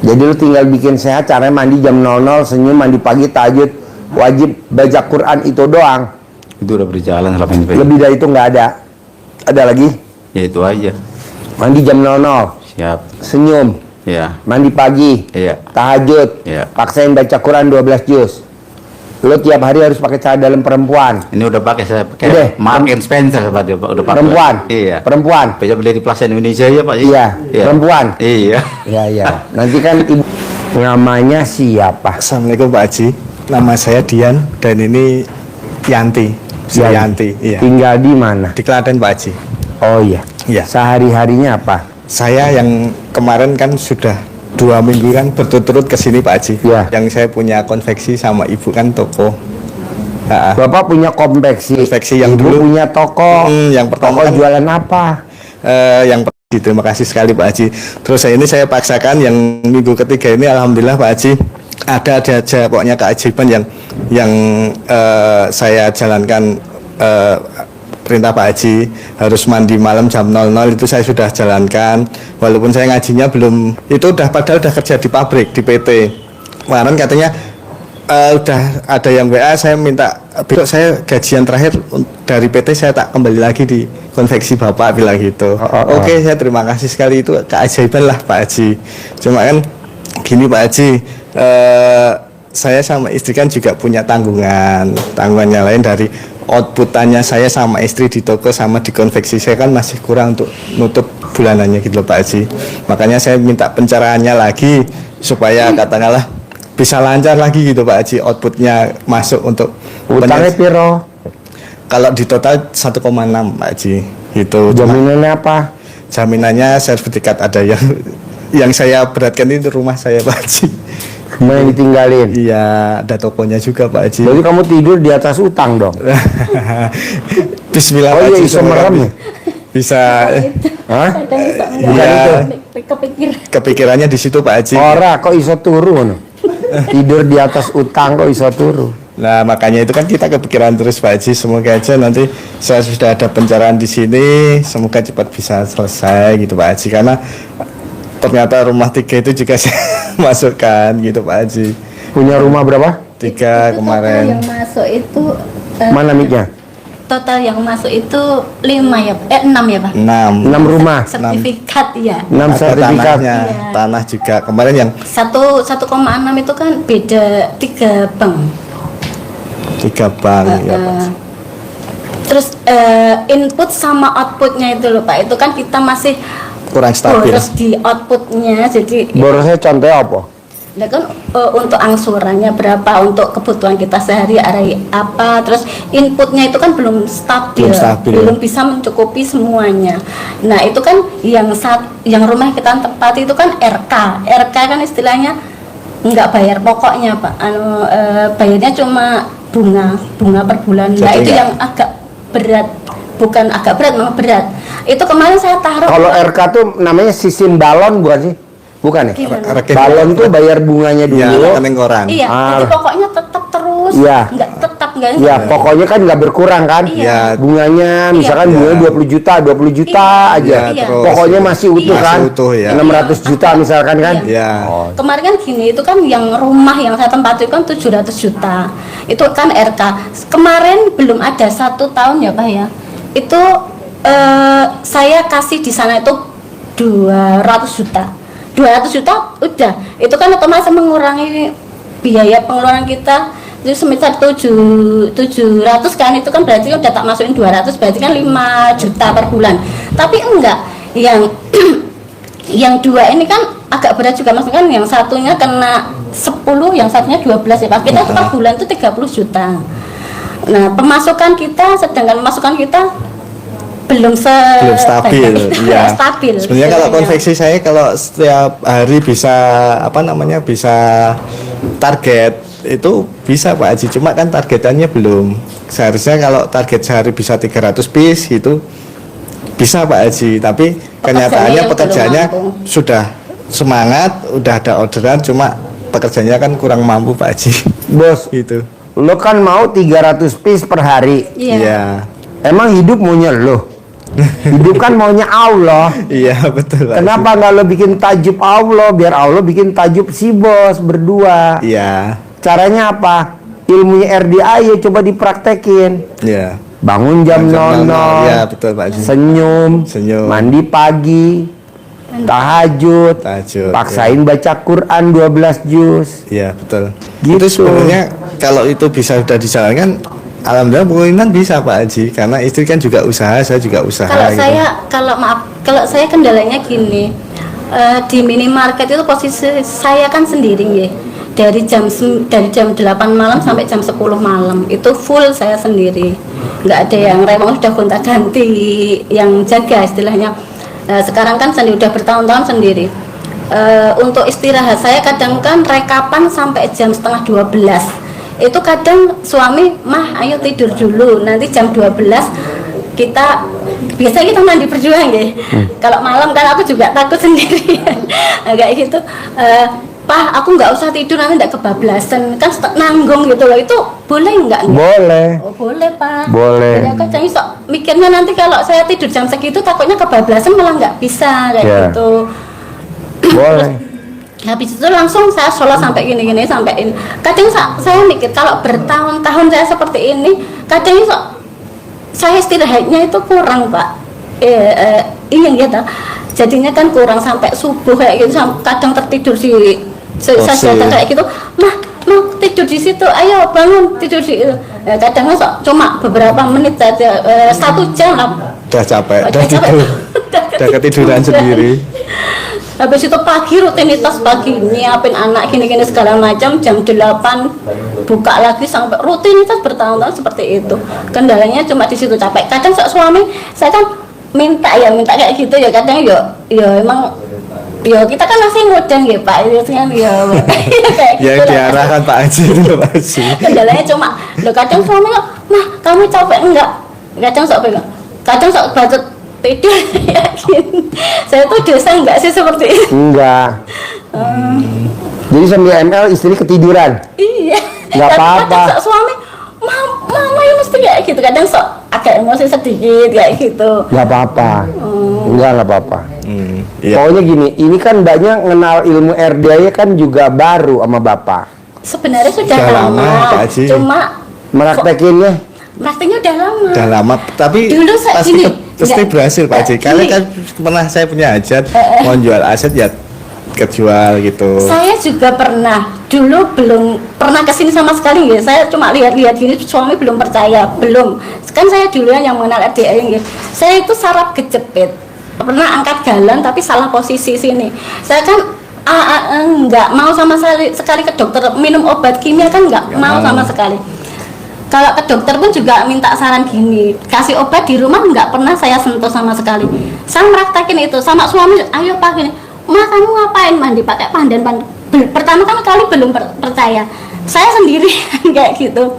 Jadi lo tinggal bikin sehat, caranya mandi jam 00, senyum, mandi pagi, tahajud, wajib baca Quran, itu doang. Itu udah berjalan selama ini Pak Ji. Lebih dari itu nggak ada. Ada lagi? Ya itu aja. Mandi jam 00, Siap. senyum, Iya. mandi pagi, Iya. tahajud, Iya. paksain baca Quran 12 juz. Lo tiap hari harus pakai celana dalam perempuan. Ini udah pakai saya pakai Udah. Mark and Spencer Pak Ji, udah pakai. Perempuan. Iya. Perempuan. Bisa beli di Plaza Indonesia ya Pak Ji. Iya. Perempuan. Iya. Ya ya. Nanti kan ibu namanya siapa? Assalamualaikum Pak Haji, nama saya Dian dan ini Yanti, Yanti, iya. Tinggal di mana? Di Klaten Pak Haji. Oh iya. Iya. Sehari-harinya apa? Saya yang kemarin kan sudah 2 minggu kan berturut-turut ke sini Pak Haji. Iya. Yang saya punya konveksi sama ibu kan toko. Bapak punya konveksi. Konveksi yang Ibu dulu. punya toko. Yang pertama Toko kan, jualan apa? terima kasih sekali Pak Haji. Terus ini saya paksakan yang minggu ketiga ini alhamdulillah Pak Haji ada aja pokoknya keajaiban yang saya jalankan. Perintah Pak Haji harus mandi malam jam 00 itu saya sudah jalankan, walaupun saya ngajinya belum, itu padahal udah kerja di pabrik di PT. Kemarin katanya udah ada yang WA, saya minta besok saya gajian terakhir dari PT saya tak kembali lagi di konveksi Bapak, bilang gitu. Oke, saya terima kasih sekali, itu keajaiban lah Pak Haji. Cuma kan gini Pak Haji, saya sama istri kan juga punya tanggungannya lain dari outputannya saya sama istri di toko sama di konveksi saya kan masih kurang untuk nutup bulanannya gitu loh Pak Haji. Makanya saya minta pencerahannya lagi supaya katakanlah bisa lancar lagi gitu Pak Haji, outputnya masuk untuk Utangnya piro? Kalau di total 1,6 Pak Haji gitu. Jaminannya apa? Jaminannya sertifikat ada yang saya beratkan itu rumah saya Pak Haji. Mana ditinggalin? Iya, ada tokonya juga Pak Haji. Jadi kamu tidur di atas utang dong? Bismillah Oh Pak iya, Haji, iso semoga merem ya? bisa. Hah? Iya, kepikirannya di situ Pak Haji. Ora kok iso turu no? Tidur di atas utang kok iso turu? Nah makanya itu kan kita kepikiran terus Pak Haji, semoga aja nanti saya sudah ada pencerahan di sini, semoga cepat bisa selesai gitu Pak Haji, karena ternyata rumah 3 itu juga saya masukkan gitu Pak Haji. Punya rumah berapa? 3 Yang kemarin. masuk itu Mana mic-nya? total yang masuk itu 5 ya, 6 ya Pak. 6 rumah. Sertifikat ya. 6 Ada sertifikat. tanahnya, Iya. tanah juga kemarin yang 1,6 itu kan beda 3 bank. 3 bank ya Pak. Terus input sama outputnya itu loh Pak, itu kan kita masih Kurang stabil. boros di outputnya, jadi Borosnya contohnya apa? nah kan untuk angsurannya berapa, untuk kebutuhan kita sehari-hari apa, terus inputnya itu kan belum stabil, Belum stabil. belum bisa mencukupi semuanya. Nah itu kan yang rumah kita tempati itu kan RK kan istilahnya nggak bayar pokoknya Pak, bayarnya cuma bunga per bulan. Nah Jadi itu nggak- yang agak berat, bukan agak berat, malah berat. Itu kemarin saya taruh. Kalau RK tuh namanya sistem balon bukan sih? Bukan ya? Gimana? Rekening. Balon tuh bayar bunganya dulu. Ya, rekening koran. Iya, Ah. jadi pokoknya tetap terus, Iya. nggak Ya, pokoknya kan nggak berkurang kan? Iya. Bunganya misalkan Iya. bunganya 20 juta aja. Iya. terus Pokoknya masih utuh masih kan? utuh, ya. 600 juta misalkan kan? Ya. Kemarin kan gini, itu kan yang rumah yang saya tempati kan 700 juta. Itu kan RK. Kemarin belum ada 1 tahun ya Pak ya. Itu saya kasih di sana itu 200 juta. 200 juta udah. Itu kan otomatis mengurangi biaya pengeluaran kita. Itu semisal 700 kan, itu kan berarti udah tak masukin 200, berarti kan 5 juta per bulan. Tapi enggak, yang yang 2 ini kan agak berat juga, maksudnya kan yang satunya kena 10, yang satunya 12 ya Pak. Kita per bulan itu 30 juta. Nah, sedangkan pemasukan kita belum stabil ya. stabil. Sebenarnya kalau sebenarnya. konveksi saya kalau setiap hari bisa bisa target itu bisa Pak Haji, cuma kan targetannya belum. Seharusnya kalau target sehari bisa 300 piece itu bisa Pak Haji, tapi kenyataannya yang pekerjaannya belum mampu. sudah semangat, udah ada orderan, cuma pekerjanya kan kurang mampu Pak Haji. Bos, Gitu. lo kan mau 300 piece per hari. Iya. Iya. Emang hidup maunya lo? Hidup kan maunya Allah. Iya, betul Pak Haji. Kenapa nggak lo bikin tajub Allah, biar Allah bikin tajub si bos berdua? Iya. Caranya apa? Ilmunya RDA ya coba dipraktekin. Iya. Bangun jam 00, Iya, betul Pak Haji. senyum, Senyum. mandi pagi, tahajud, Tahajud, paksain baca Quran 12 juz. Iya, betul. Gitu. Itu sebenarnya kalau itu bisa sudah dijalankan, alhamdulillah kemungkinan bisa Pak Haji, karena istri kan juga usaha, saya juga usaha. Kalau gitu. kalau saya kendalanya gini, di minimarket itu posisi saya kan sendiri ya. Dari jam 8 malam sampai jam 10 malam itu full saya sendiri. Nggak ada yang rewang, sudah gonta-ganti yang jaga istilahnya. Sekarang kan sendiri, udah bertahun-tahun sendiri. Untuk istirahat saya kadang kan rekapan sampai jam setengah 12. Itu kadang suami, "Mah, ayo tidur dulu, nanti jam 12 kita mandi berjuang ya." Kalau malam kan aku juga takut sendirian. Kayak gitu. "Pak, aku nggak usah tidur, nanti nggak kebablasan, kan nanggung gitu loh." Itu boleh nggak? Boleh. Oh, boleh Pak. Boleh. Ya, kadang iso mikirnya nanti kalau saya tidur jam segitu takutnya kebablasan, malah nggak bisa kayak Ya. gitu. Boleh. Habis itu langsung saya sholat sampai gini-gini, sampai ini. Kadang saya mikir kalau bertahun-tahun saya seperti ini, kadang iso saya istirahatnya itu kurang Pak. Iya gitu. Jadinya kan kurang sampai subuh kayak gitu, kadang tertidur di sajadah kayak gitu. Mah, mau tidur di situ, ayo bangun tidur di itu. Kadang cuma beberapa menit saja, 1 jam lah. Udah capek, udah Udah capek. tidur, udah ketiduran sendiri. Habis itu pagi, rutinitas pagi, nyiapin anak gini-gini segala macam, jam 8 buka lagi sampai rutinitas bertahun-tahun seperti itu. Kendalanya cuma di situ, capek. Kadang suami saya kan minta kayak gitu ya, kadang ya emang ya kita kan masih muda ya Pak, itu kan ya kayak Ya gitu lah. diarahkan Pak Haji itu Pak Haji. Kendalanya cuma kadang suami kok, "Mah, kamu capek enggak?" Kadang sok bacot tidur. Yakin saya tuh dosa enggak sih seperti itu? Enggak. Jadi sambil ML istri ketiduran. Iya. Nggak tapi apa-apa. kadang sok suami mama ya mesti kayak gitu, kadang sok agak emosi sedikit kayak gitu. Nggak apa-apa. Nggak apa-apa. Iya. Pokoknya gini, ini kan banyak kenal ilmu RDA kan juga baru sama Bapak. Sebenarnya sudah Udah lama, lama, Pak Haji. cuma Meraktekinnya. prakteknya udah lama. Udah lama, tapi Dulu saya pasti gini, pasti enggak, berhasil Pak Haji. Kalian gini. kan pernah saya punya hajat mau jual aset ya kejual gitu. Saya juga pernah, dulu belum pernah kesini sama sekali ya. Saya cuma lihat-lihat gini, suami belum percaya, belum. Kan saya duluan yang mengenal RDA ya. Saya itu saraf kejepit, pernah angkat galon tapi salah posisi sini. Saya kan nggak mau sama sekali ke dokter, minum obat kimia kan nggak mau sama sekali. Kalau ke dokter pun juga minta saran gini, kasih obat di rumah nggak pernah saya sentuh sama sekali. Saya meraktekin itu sama suami, ayo Pak gini, Ma kamu ngapain mandi pakai pandan. Pertama kali belum percaya, saya sendiri kayak gitu,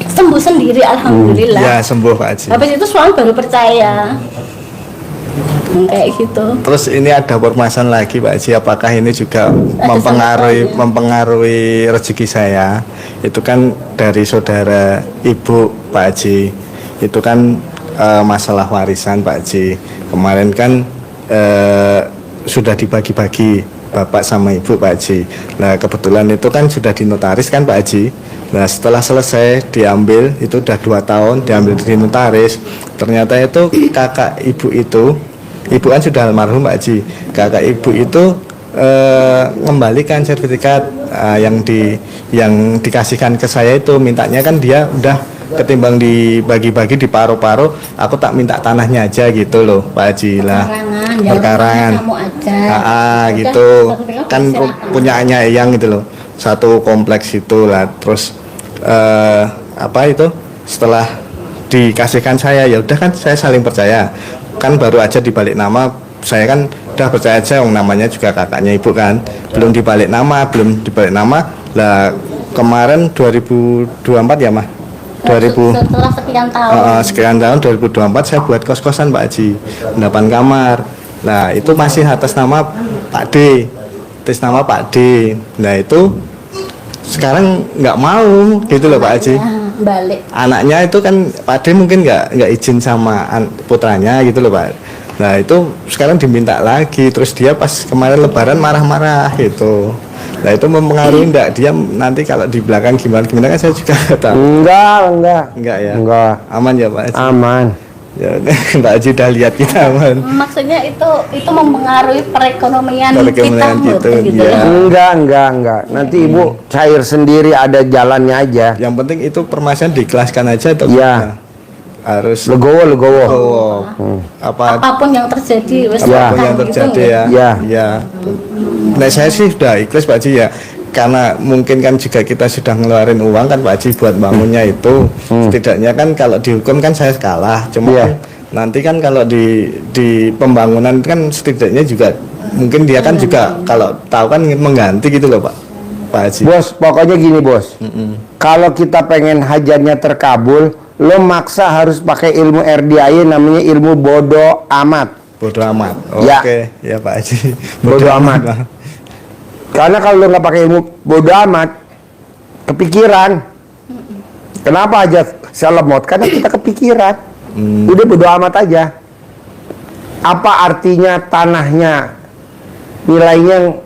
sembuh sendiri alhamdulillah. Ya sembuh Pak Haji. Habis itu suami baru percaya. Kayak gitu. Terus ini ada permasalahan lagi Pak Haji, apakah ini juga Ada mempengaruhi rezeki saya? Itu kan dari saudara ibu Pak Haji. Itu kan masalah warisan Pak Haji. Kemarin kan sudah dibagi-bagi bapak sama ibu Pak Haji. Nah kebetulan itu kan sudah dinotaris kan Pak Haji. Nah setelah selesai diambil itu udah 2 tahun diambil di notaris. Ternyata itu kakak ibu itu, ibu kan sudah almarhum Pak Haji. Kakak ibu itu mengembalikan sertifikat yang dikasihkan ke saya itu, mintanya kan dia udah ketimbang dibagi-bagi di paruh-paruh, aku tak minta tanahnya aja gitu loh Pak Haji lah. Perkarangan. Kamu aja. Gitu. Kan punyaannya Eyang gitu loh. Satu kompleks itu lah. Terus apa itu? Setelah dikasihkan saya, ya udah kan saya saling percaya. Kan baru aja dibalik nama, saya kan udah percaya aja, namanya juga kakaknya ibu kan. Belum dibalik nama. Lah kemarin 2024 ya Mah? Setelah sekian tahun. Sekian tahun 2024 saya buat kos-kosan Pak Haji 8 kamar. Nah itu masih atas nama Pak D, Nah itu sekarang nggak mau gitu loh Pak Haji. Balik. Anaknya itu kan Pak D mungkin nggak izin sama putranya gitu loh Pak. Nah itu sekarang diminta lagi, terus dia pas kemarin Lebaran marah-marah gitu. Nah itu mempengaruhi enggak dia nanti kalau di belakang gimana kan saya juga nggak tahu. Enggak ya. Enggak. Aman ya Pak Haji? Aman. Ya, Mbak Haji udah lihat kita aman. Maksudnya itu mempengaruhi perekonomian kita, Perekonomian gitu, gitu, ya. Enggak. Nanti Ibu cair sendiri, ada jalannya aja. Yang penting itu permasalahan diikhlaskan aja atau Iya. gimana? Harus Legowo. apapun yang terjadi wes apapun akan yang gitu, terjadi gitu. ya. Ya. Nah saya sih sudah ikhlas Pak Haji ya. Karena mungkin kan juga kita sudah ngeluarin uang kan Pak Haji buat bangunnya itu. Setidaknya kan kalau dihukum kan saya kalah. Cuma Iya. kan nanti kan kalau di pembangunan kan setidaknya juga mungkin dia kan juga kalau tahu kan ingin mengganti gitu loh Pak Haji. Bos, pokoknya gini bos. Kalau kita pengen hajatnya terkabul, lo maksa harus pakai ilmu RDA namanya ilmu bodoh amat. Bodoh amat. Ya. Oke, ya Pak Haji. Bodoh amat. Karena kalau lo nggak pakai ilmu bodoh amat, kepikiran. Kenapa aja saya lemot? Karena kita kepikiran. Udah bodoh amat aja. Apa artinya tanahnya nilainya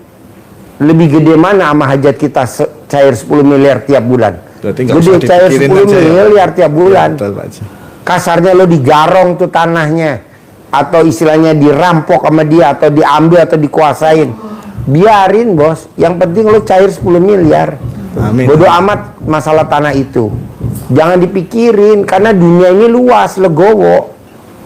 lebih gede mana sama hajat kita cair 10 miliar tiap bulan? Berarti nggak Gede usah cair dipikirin 10 aja ya. miliar tiap bulan. Ya, betul, Pak Haji. Kasarnya lo digarong tuh tanahnya, atau istilahnya dirampok sama dia, atau diambil atau dikuasain. Biarin bos, yang penting lo cair 10 miliar. Amin. Bodoh amat masalah tanah itu. Jangan dipikirin, karena dunia ini luas, legowo,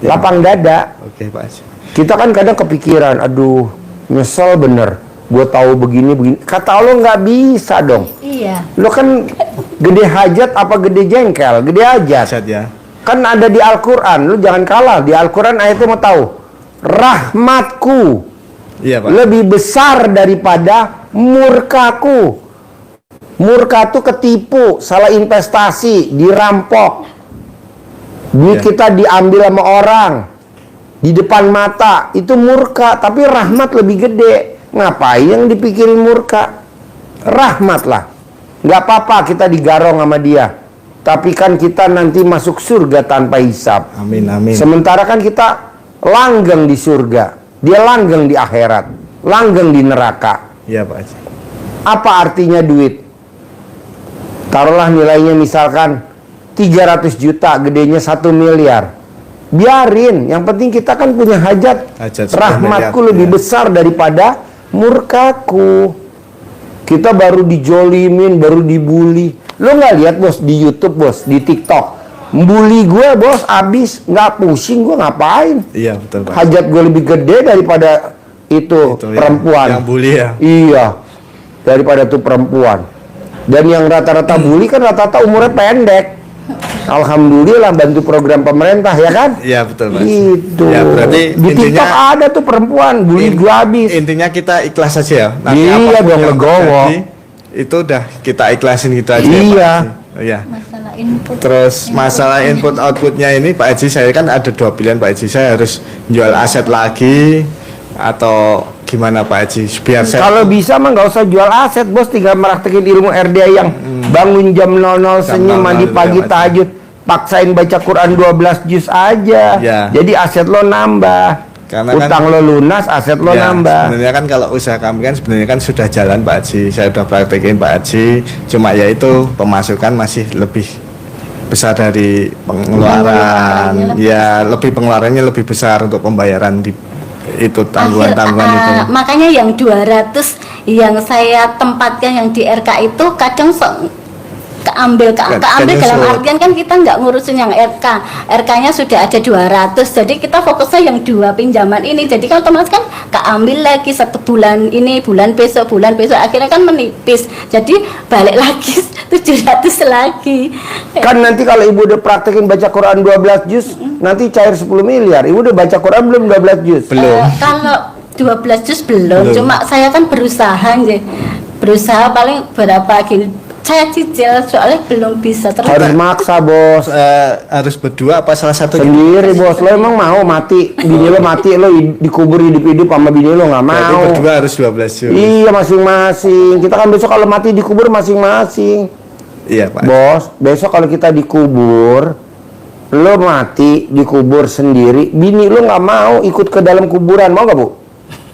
lapang dada. Oke Pak Haji. Kita kan kadang kepikiran, aduh nyesel bener, gue tahu begini. Kata lo nggak bisa dong. Iya. Lo kan gede hajat apa gede jengkel? Gede hajat. Asad ya. Kan ada di Al-Quran, lu jangan kalah. Di Al-Quran ayatnya mau tahu, rahmatku Iya Pak. lebih besar daripada murkaku. Murka tuh ketipu, salah investasi, dirampok, duit Iya. kita diambil sama orang di depan mata, itu murka. Tapi rahmat lebih gede. Ngapain yang dipikirin murka? Rahmat lah. Nggak apa-apa kita digarong sama dia. Tapi kan kita nanti masuk surga tanpa hisab. Amin, amin. Sementara kan kita langgeng di surga. Dia langgeng di akhirat. Langgeng di neraka. Iya Pak Haji. Apa artinya duit? Taruhlah nilainya misalkan 300 juta, gedenya 1 miliar. Biarin, yang penting kita kan punya hajat. Hajat 10 Rahmatku miliar, lebih ya. besar daripada murkaku. Kita baru dijolimin, baru dibully. Lo nggak lihat bos di YouTube bos, di TikTok, bully gue bos, abis nggak pusing gue ngapain? Iya betul Pak. Hajat gue lebih gede daripada itu perempuan. Yang bully ya. Iya, daripada tuh perempuan. Dan yang rata-rata bully kan rata-rata umurnya pendek. Alhamdulillah bantu program pemerintah ya kan? Iya betul Mas. Gitu. Ya berarti Di TikTok ada tuh perempuan bully gua habis. Intinya kita ikhlas aja ya. Iya apapun dong, yang legowo. terjadi, itu udah kita ikhlasin gitu aja. Iya. Ya, Pak Haji. Oh, iya. Masalah input. Terus masalah input outputnya ini Pak Haji, saya kan ada 2 pilihan Pak Haji. Saya harus jual aset lagi atau gimana Pak Haji? Biar saya Kalau bisa mah nggak usah jual aset bos, tinggal meraktekin ilmu RDA yang bangun jam 00 senyum, 00 mandi ya, pagi, Mas. tahajud, paksain baca Quran 12 juz aja. Ya. Jadi aset lo nambah. Karena kan- Utang lo lunas, aset lo ya, nambah. sebenarnya kan kalau usaha kami kan sebenarnya kan sudah jalan Pak Haji. Saya udah praktekin Pak Haji. Cuma ya itu pemasukan masih lebih besar dari pengeluaran. Ya lebih pengeluarannya lebih besar untuk pembayaran di itu tanggungan-tanggungan itu. Makanya yang 200 yang saya tempatkan yang di RK itu kadang keambil Kadang dalam so- artian kan kita nggak ngurusin yang RK-nya sudah ada 200, jadi kita fokusnya yang 2 pinjaman ini, jadi kan otomatis kan keambil lagi 1 bulan ini, bulan besok akhirnya kan menipis, jadi balik lagi 700 lagi. Kan nanti kalau ibu udah praktekin baca Quran 12 juz, nanti cair 10 miliar. Ibu udah baca Quran belum 12 juz? Kalau 12 juz belum, cuma saya kan berusaha paling berapa gini. Saya cicil soalnya belum bisa terus. Harus maksa bos. Harus berdua apa salah satu Sendiri bos. Lo emang mau mati? Bini lo mati, lo dikubur hidup-hidup sama bini lo nggak Berarti mau. berdua harus 12 juz. Iya masing-masing. Kita kan besok kalau mati dikubur masing-masing. Iya Pak. Bos, besok kalau kita dikubur, lo mati dikubur sendiri, bini lo nggak mau ikut ke dalam kuburan, mau gak bu?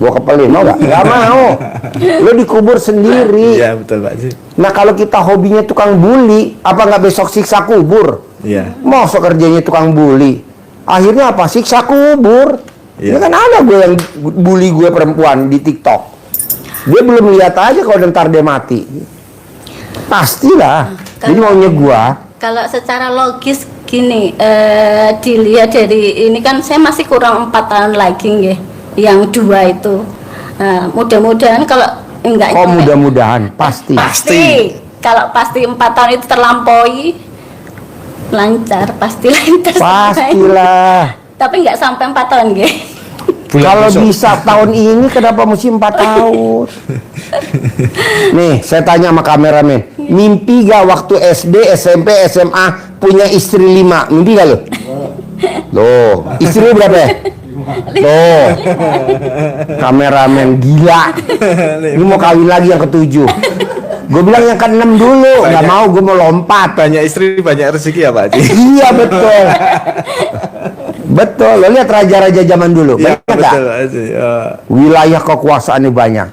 Gua kepelin, mau gak? Nggak mau. Lo dikubur sendiri. Iya betul Pak Haji. Nah kalau kita hobinya tukang bully, apa nggak besok siksa kubur? Iya. Mau kerjanya tukang bully, akhirnya apa? Siksa kubur. Iya. Ini kan ada gue yang bully gue perempuan di TikTok. Dia belum lihat aja kalau ntar dia mati. Pastilah. Jadi maunya gua. Kalau secara logis gini, dilihat dari ini kan saya masih kurang 4 tahun lagi nggih. Yang 2 itu. Mudah-mudahan kalau enggak Oh itu mudah-mudahan pasti. pasti. Kalau pasti 4 tahun itu terlampaui lancar, pasti lancar. Pastilah. Tapi nggak sampai 4 tahun nggih. Kalau bisa tahun ini kenapa mesti 4 tahun? Nih, saya tanya sama kameramen, mimpi gak waktu SD, SMP, SMA punya istri 5? Mimpi gak lo? Loh, istri lu berapa ya? Loh, kameramen gila. Ini mau kawin lagi yang ke-7. Gue bilang yang ke-6 dulu, nggak mau, gue mau lompat. Banyak istri banyak rezeki ya Pak Haji. Iya betul. Betul, lo lihat raja-raja zaman dulu. Iya Banyak nggak? betul Pak Haji. Ya. Wilayah kekuasaannya banyak.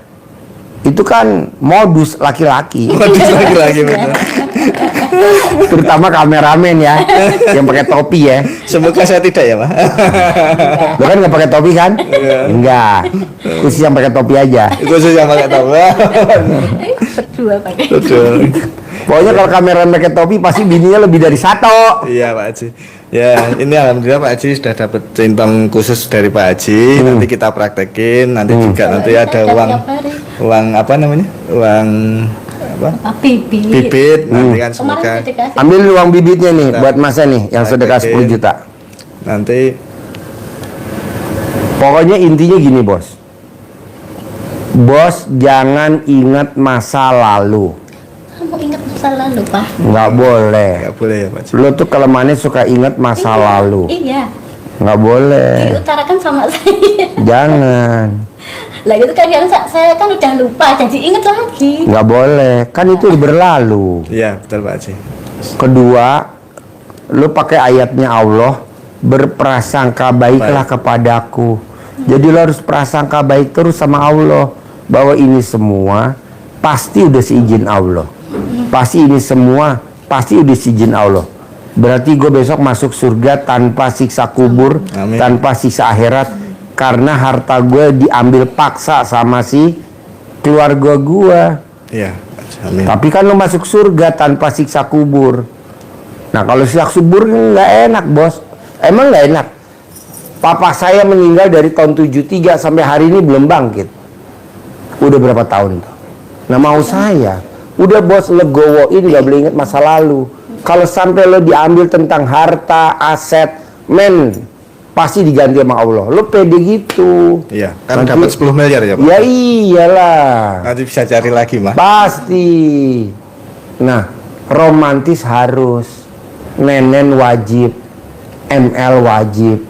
Itu kan modus laki-laki. Modus lagi betul. Terutama kameramen ya, yang pakai topi ya. Semoga saya tidak ya Pak. Lo kan nggak pakai topi kan? Enggak. Khusus yang pakai topi aja. Khusus yang pakai tahu. Berdua pakai. Betul. Pokoknya kalau kameramen pakai topi pasti bininya lebih dari 1. Iya Pak Haji. Ya ini alhamdulillah Pak Haji sudah dapat centang khusus dari Pak Haji. Nanti kita praktekin. Nanti juga nanti ada uang apa namanya? Uang apa? Bibit. Nanti kan semoga Ambil uang bibitnya nih buat masa nih yang sedekah Praktekin. 10 juta. nanti Pokoknya intinya gini bos. Bos jangan ingat masa lalu. Kamu ingat masa lalu, Pak? Nggak boleh. nggak boleh ya Pak Haji. Lo tuh kelemahannya suka ingat masa lalu. Iya. Nggak boleh. Diutarakan sama saya. Jangan. Lah itu kan yang saya kan udah lupa, jadi inget lagi. Nggak boleh, kan itu berlalu. Iya, betul Pak Haji. Kedua, lu pakai ayatnya Allah, berprasangka baiklah kepadaku. Jadi lo harus prasangka baik terus sama Allah, bahwa ini semua pasti udah seizin Allah. Pasti ini semua pasti udah seizin Allah. Berarti gue besok masuk surga tanpa siksa kubur, Amin. tanpa siksa akhirat, karena harta gue diambil paksa sama si keluarga gue. Iya, amin. Tapi kan lo masuk surga tanpa siksa kubur. Nah kalau siksa kubur nggak enak bos. Emang nggak enak. Papa saya meninggal dari tahun 73 sampai hari ini belum bangkit. Udah berapa tahun tuh? Nah mau saya, udah bos legowoin, nggak boleh inget masa lalu. Kalau sampai lo diambil tentang harta, aset, men, pasti diganti sama Allah. Lo pede gitu. Iya, kan Nanti- dapat 10 miliar ya Pak. Ya iyalah. Nanti bisa cari lagi Mah. Pasti. Nah, romantis harus. Nenen wajib. ML wajib.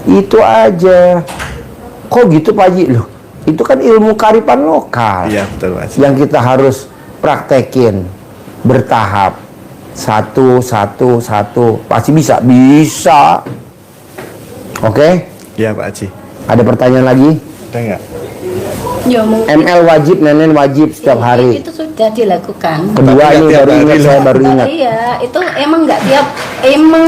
Itu aja. Kok gitu Pak Haji? Loh, itu kan ilmu kearifan lokal. Iya, betul Pak Haji. Yang kita harus praktekin bertahap. Satu. Pasti bisa. Bisa. Oke? Iya Pak Haji. Ada pertanyaan lagi? Ada nggak? Ya mungkin ML wajib, nenen wajib setiap hari. itu sudah dilakukan. Kedua Tapi ini nggak baru tiap ingat, hari saya loh. baru ingat. Iya, itu emang nggak tiap, emang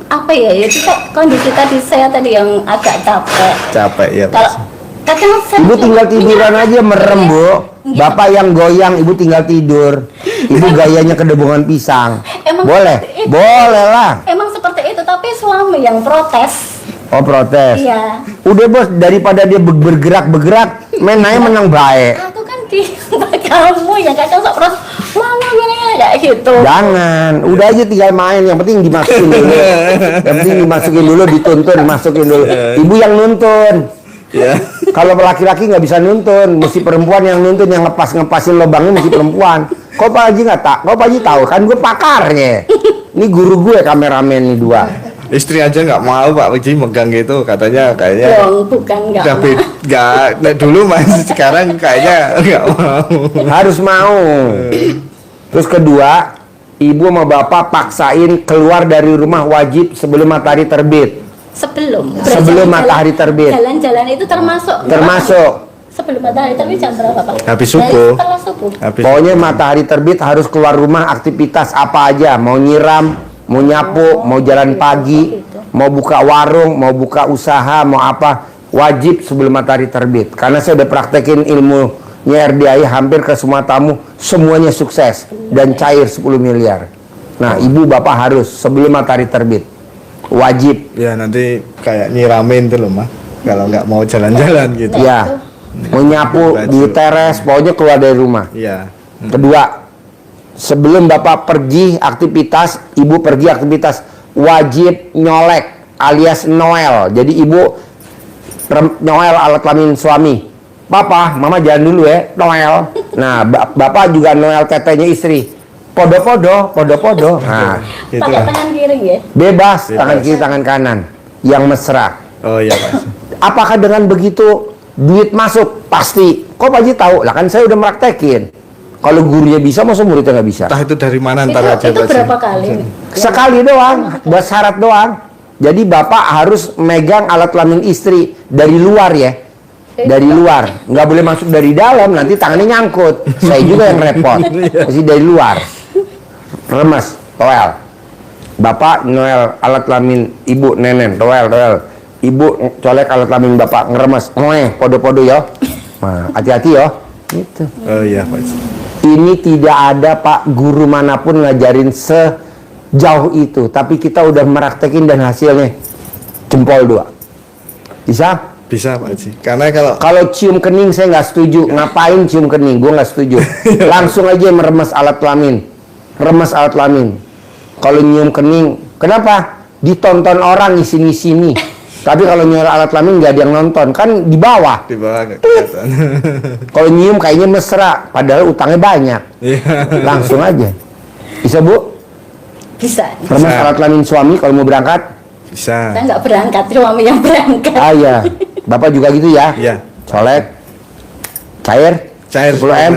apa ya? Itu kok kondisi tadi saya tadi yang agak capek. Capek ya Pak Kalau Haji. kadang saya Ibu tinggal tiduran aja merem bu. Iya. Bapak yang goyang, ibu tinggal tidur. Ibu gayanya kedebongan pisang. Emang Boleh? seperti itu. Boleh lah. emang seperti itu, tapi suami yang protes. Oh protes. Iya. Udah bos, daripada dia bergerak, main aja menang baik. Aku kan di kamu yang kadang sok protes. Mama kayak gitu. Jangan, udah aja tinggal main. Yang penting dimasukin dulu. Yang penting dimasukin dulu, dituntun, masukin dulu. Ibu yang nuntun. Ya. Kalau laki-laki nggak bisa nuntun, mesti perempuan yang nuntun, yang ngepasin lubangnya mesti perempuan. Kok Pak Haji nggak tak? Kok Pak Haji tahu? Kan gue pakarnya. Ini guru gue kameramen nih dua. Istri aja nggak mau Pak Haji megang gitu, katanya kayaknya Dong, bukan nggak udah mau. nggak nah, dulu masih sekarang kayaknya nggak mau. Harus mau. Terus kedua, ibu sama bapak paksain keluar dari rumah wajib sebelum matahari terbit. Sebelum Sebelum matahari terbit. Jalan-jalan itu termasuk. Termasuk. Sebelum matahari terbit jam berapa Pak? Habis Dari subuh. setelah subuh. Habis Pokoknya matahari terbit harus keluar rumah, aktivitas apa aja, mau nyiram, mau nyapu, mau jalan pagi, mau buka warung, mau buka usaha, mau apa, wajib sebelum matahari terbit. Karena saya udah praktekin ilmunya RDI hampir ke semua tamu, semuanya sukses dan cair 10 miliar. Nah, ibu bapak harus sebelum matahari terbit. Wajib. ya nanti kayak nyiramin tuh loh Mah. Kalau nggak mau jalan-jalan gitu. Ya. Mau nyapu di teres, pokoknya keluar dari rumah. Iya. Kedua, sebelum bapak pergi aktivitas, ibu pergi aktivitas, wajib nyolek alias Noel. Jadi ibu Noel alat kelamin suami. Papa, mama jalan dulu ya, Noel. Nah, bapak juga Noel tetenya istri. Podo-podo. Nah, Gitu Pakai lah. tangan kiri ya. bebas, tangan kiri, tangan kanan. Yang mesra. Oh iya Pak Haji. Apakah dengan begitu duit masuk? Pasti. Kok Pak Haji tahu? Lah kan saya udah praktekin. Kalau gurunya bisa, masa muridnya nggak bisa? Entah itu dari mana ntar aja Itu Pak Haji. berapa kali? Sekali doang, buat syarat doang. Jadi bapak harus megang alat kelamin istri dari luar ya, dari luar, nggak boleh masuk dari dalam, nanti tangannya nyangkut. Saya juga yang repot, mesti dari luar. Remes, toel. Bapak Noel alat kelamin ibu nenen, toel. Ibu colek alat kelamin bapak ngeremes, podo-podo ya. Nah, hati-hati ya. Gitu. Oh iya Pak Haji. Ini tidak ada Pak guru manapun ngajarin sejauh itu, tapi kita udah meraktekin dan hasilnya jempol 2. Bisa? Bisa Pak Haji. Karena Kalau cium kening saya nggak setuju. Ngapain cium kening? Gue nggak setuju. Langsung aja meremes alat kelamin. Remes alat kelamin. Kalau nyium kening, kenapa? Ditonton orang sini. Tapi kalau nyium alat kelamin nggak ada yang nonton, kan di bawah. di bawah nggak kelihatan. Kalau nyium kayaknya mesra, padahal utangnya banyak. Iya. Langsung aja. Bisa Bu? Bisa. Remes alat kelamin suami kalau mau berangkat? Bisa. Saya nggak berangkat, suami yang berangkat. Ah iya. Bapak juga gitu ya? Iya. Colek, Cair? Cair 10 M?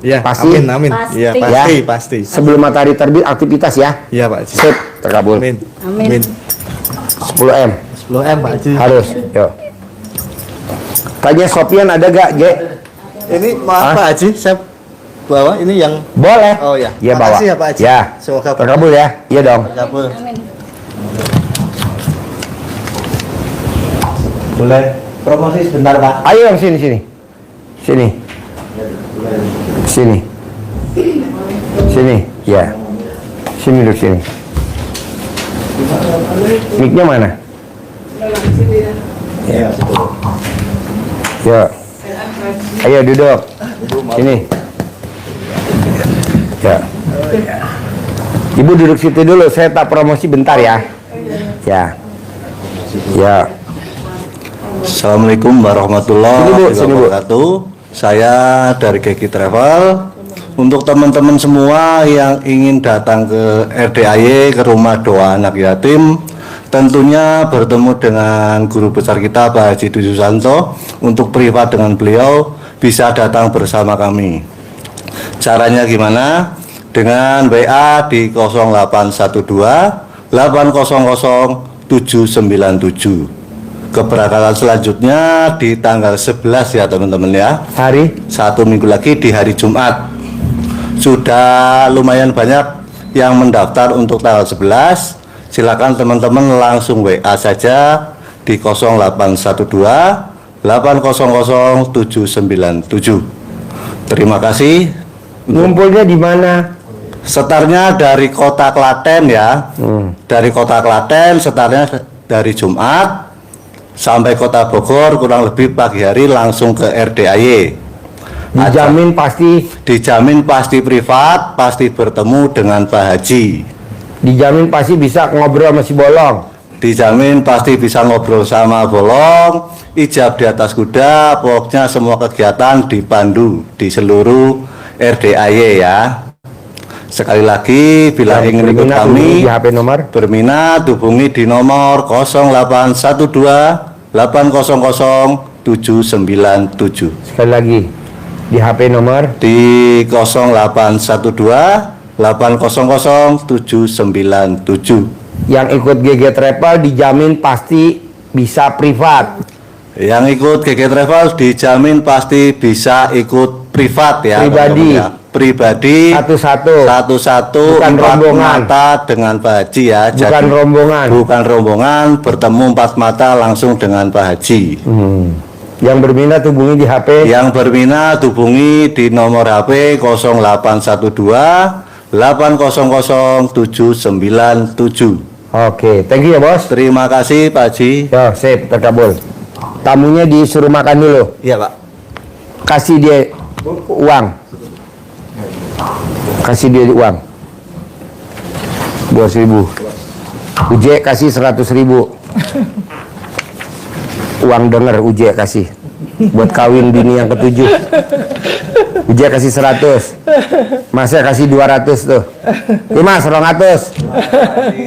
Ya, Pasti? amin, amin. Pasti. Ya, pasti, pasti. Sebelum matahari terbit aktivitas ya? Iya, Pak Haji. Sip, terkabul. Amin. Amin. 10 M. 10 M, Pak Haji. Harus, yuk. Tanya Sofian ada gak, Ge? Ini maaf Hah? Pak Haji, saya bawa ini yang Boleh. Oh ya. Iya bawa. Makasih ya, Pak Haji. Ya. Semoga Terkabul ya. Iya dong. terkabul. Amin. Boleh promosi sebentar Pak. Ayo yang sini sini. Sini. Sini. Sini. Ya. Sini duduk sini. Mic-nya mana? Ya. Ya. Ayo duduk. Sini. Ya. Ibu duduk situ dulu. Saya tak promosi bentar ya. Ya. Ya. Assalamualaikum warahmatullahi Sini, Bu. wabarakatuh. Saya dari Geki Travel. Untuk teman-teman semua yang ingin datang ke RDAY, ke rumah doa anak yatim, tentunya bertemu dengan guru besar kita Pak Haji Dwi Susanto. Untuk privat dengan beliau bisa datang bersama kami. Caranya gimana? Dengan WA di 0812 800 797. Keberangkatan selanjutnya di tanggal 11 ya teman-teman ya. Hari? 1 minggu lagi di hari Jumat. Sudah lumayan banyak yang mendaftar untuk tanggal 11. Silakan teman-teman langsung WA saja di 0812 800 797. Terima kasih. Ngumpulnya di mana? Setarnya dari kota Klaten ya. Dari kota Klaten setarnya dari Jumat sampai kota Bogor kurang lebih pagi hari langsung ke RDAY. Dijamin pasti. Dijamin pasti privat, pasti bertemu dengan Pak Haji. Dijamin pasti bisa ngobrol sama si Bolong. Dijamin pasti bisa ngobrol sama Bolong, ijab di atas kuda, pokoknya semua kegiatan dipandu di seluruh RDAY ya. Sekali lagi, bila Yang ingin ikut berminat kami, hubungi di HP nomor. berminat hubungi di nomor 0812 800 797. Sekali lagi di HP nomor Di 0812 800 797. yang ikut GG Travel dijamin pasti bisa privat. Yang ikut GG Travel dijamin pasti bisa ikut privat ya. Pribadi. teman-teman ya. Pribadi. Satu-satu. Satu-satu. Bukan empat rombongan. mata dengan Pak Haji ya. Bukan rombongan. Bukan rombongan. Bertemu 4 mata langsung dengan Pak Haji. Yang berminat hubungi di HP. Yang berminat hubungi di nomor HP 0812 800 797. Oke, thank you ya bos. Terima kasih Pak Haji. Yo, sip, terkabul. Tamunya disuruh makan dulu. Iya, Pak. Kasih dia uang. Kasih dia uang. 2.000. Uje kasih 100.000. Uang denger Uje kasih. Buat kawin bini yang ke-7. Uje kasih 100. Masnya kasih 200 tuh. Ya mas, 200.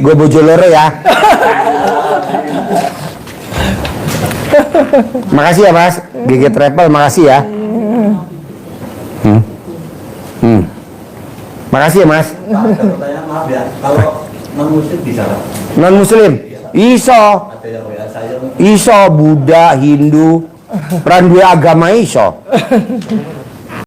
Gue bojo loro ya. Makasih ya mas. GG Travel makasih ya. Makasih ya mas. Maaf ya, kalau non-muslim bisa Pak? Non muslim iso. Iso Buddha, Hindu, peran dua agama iso.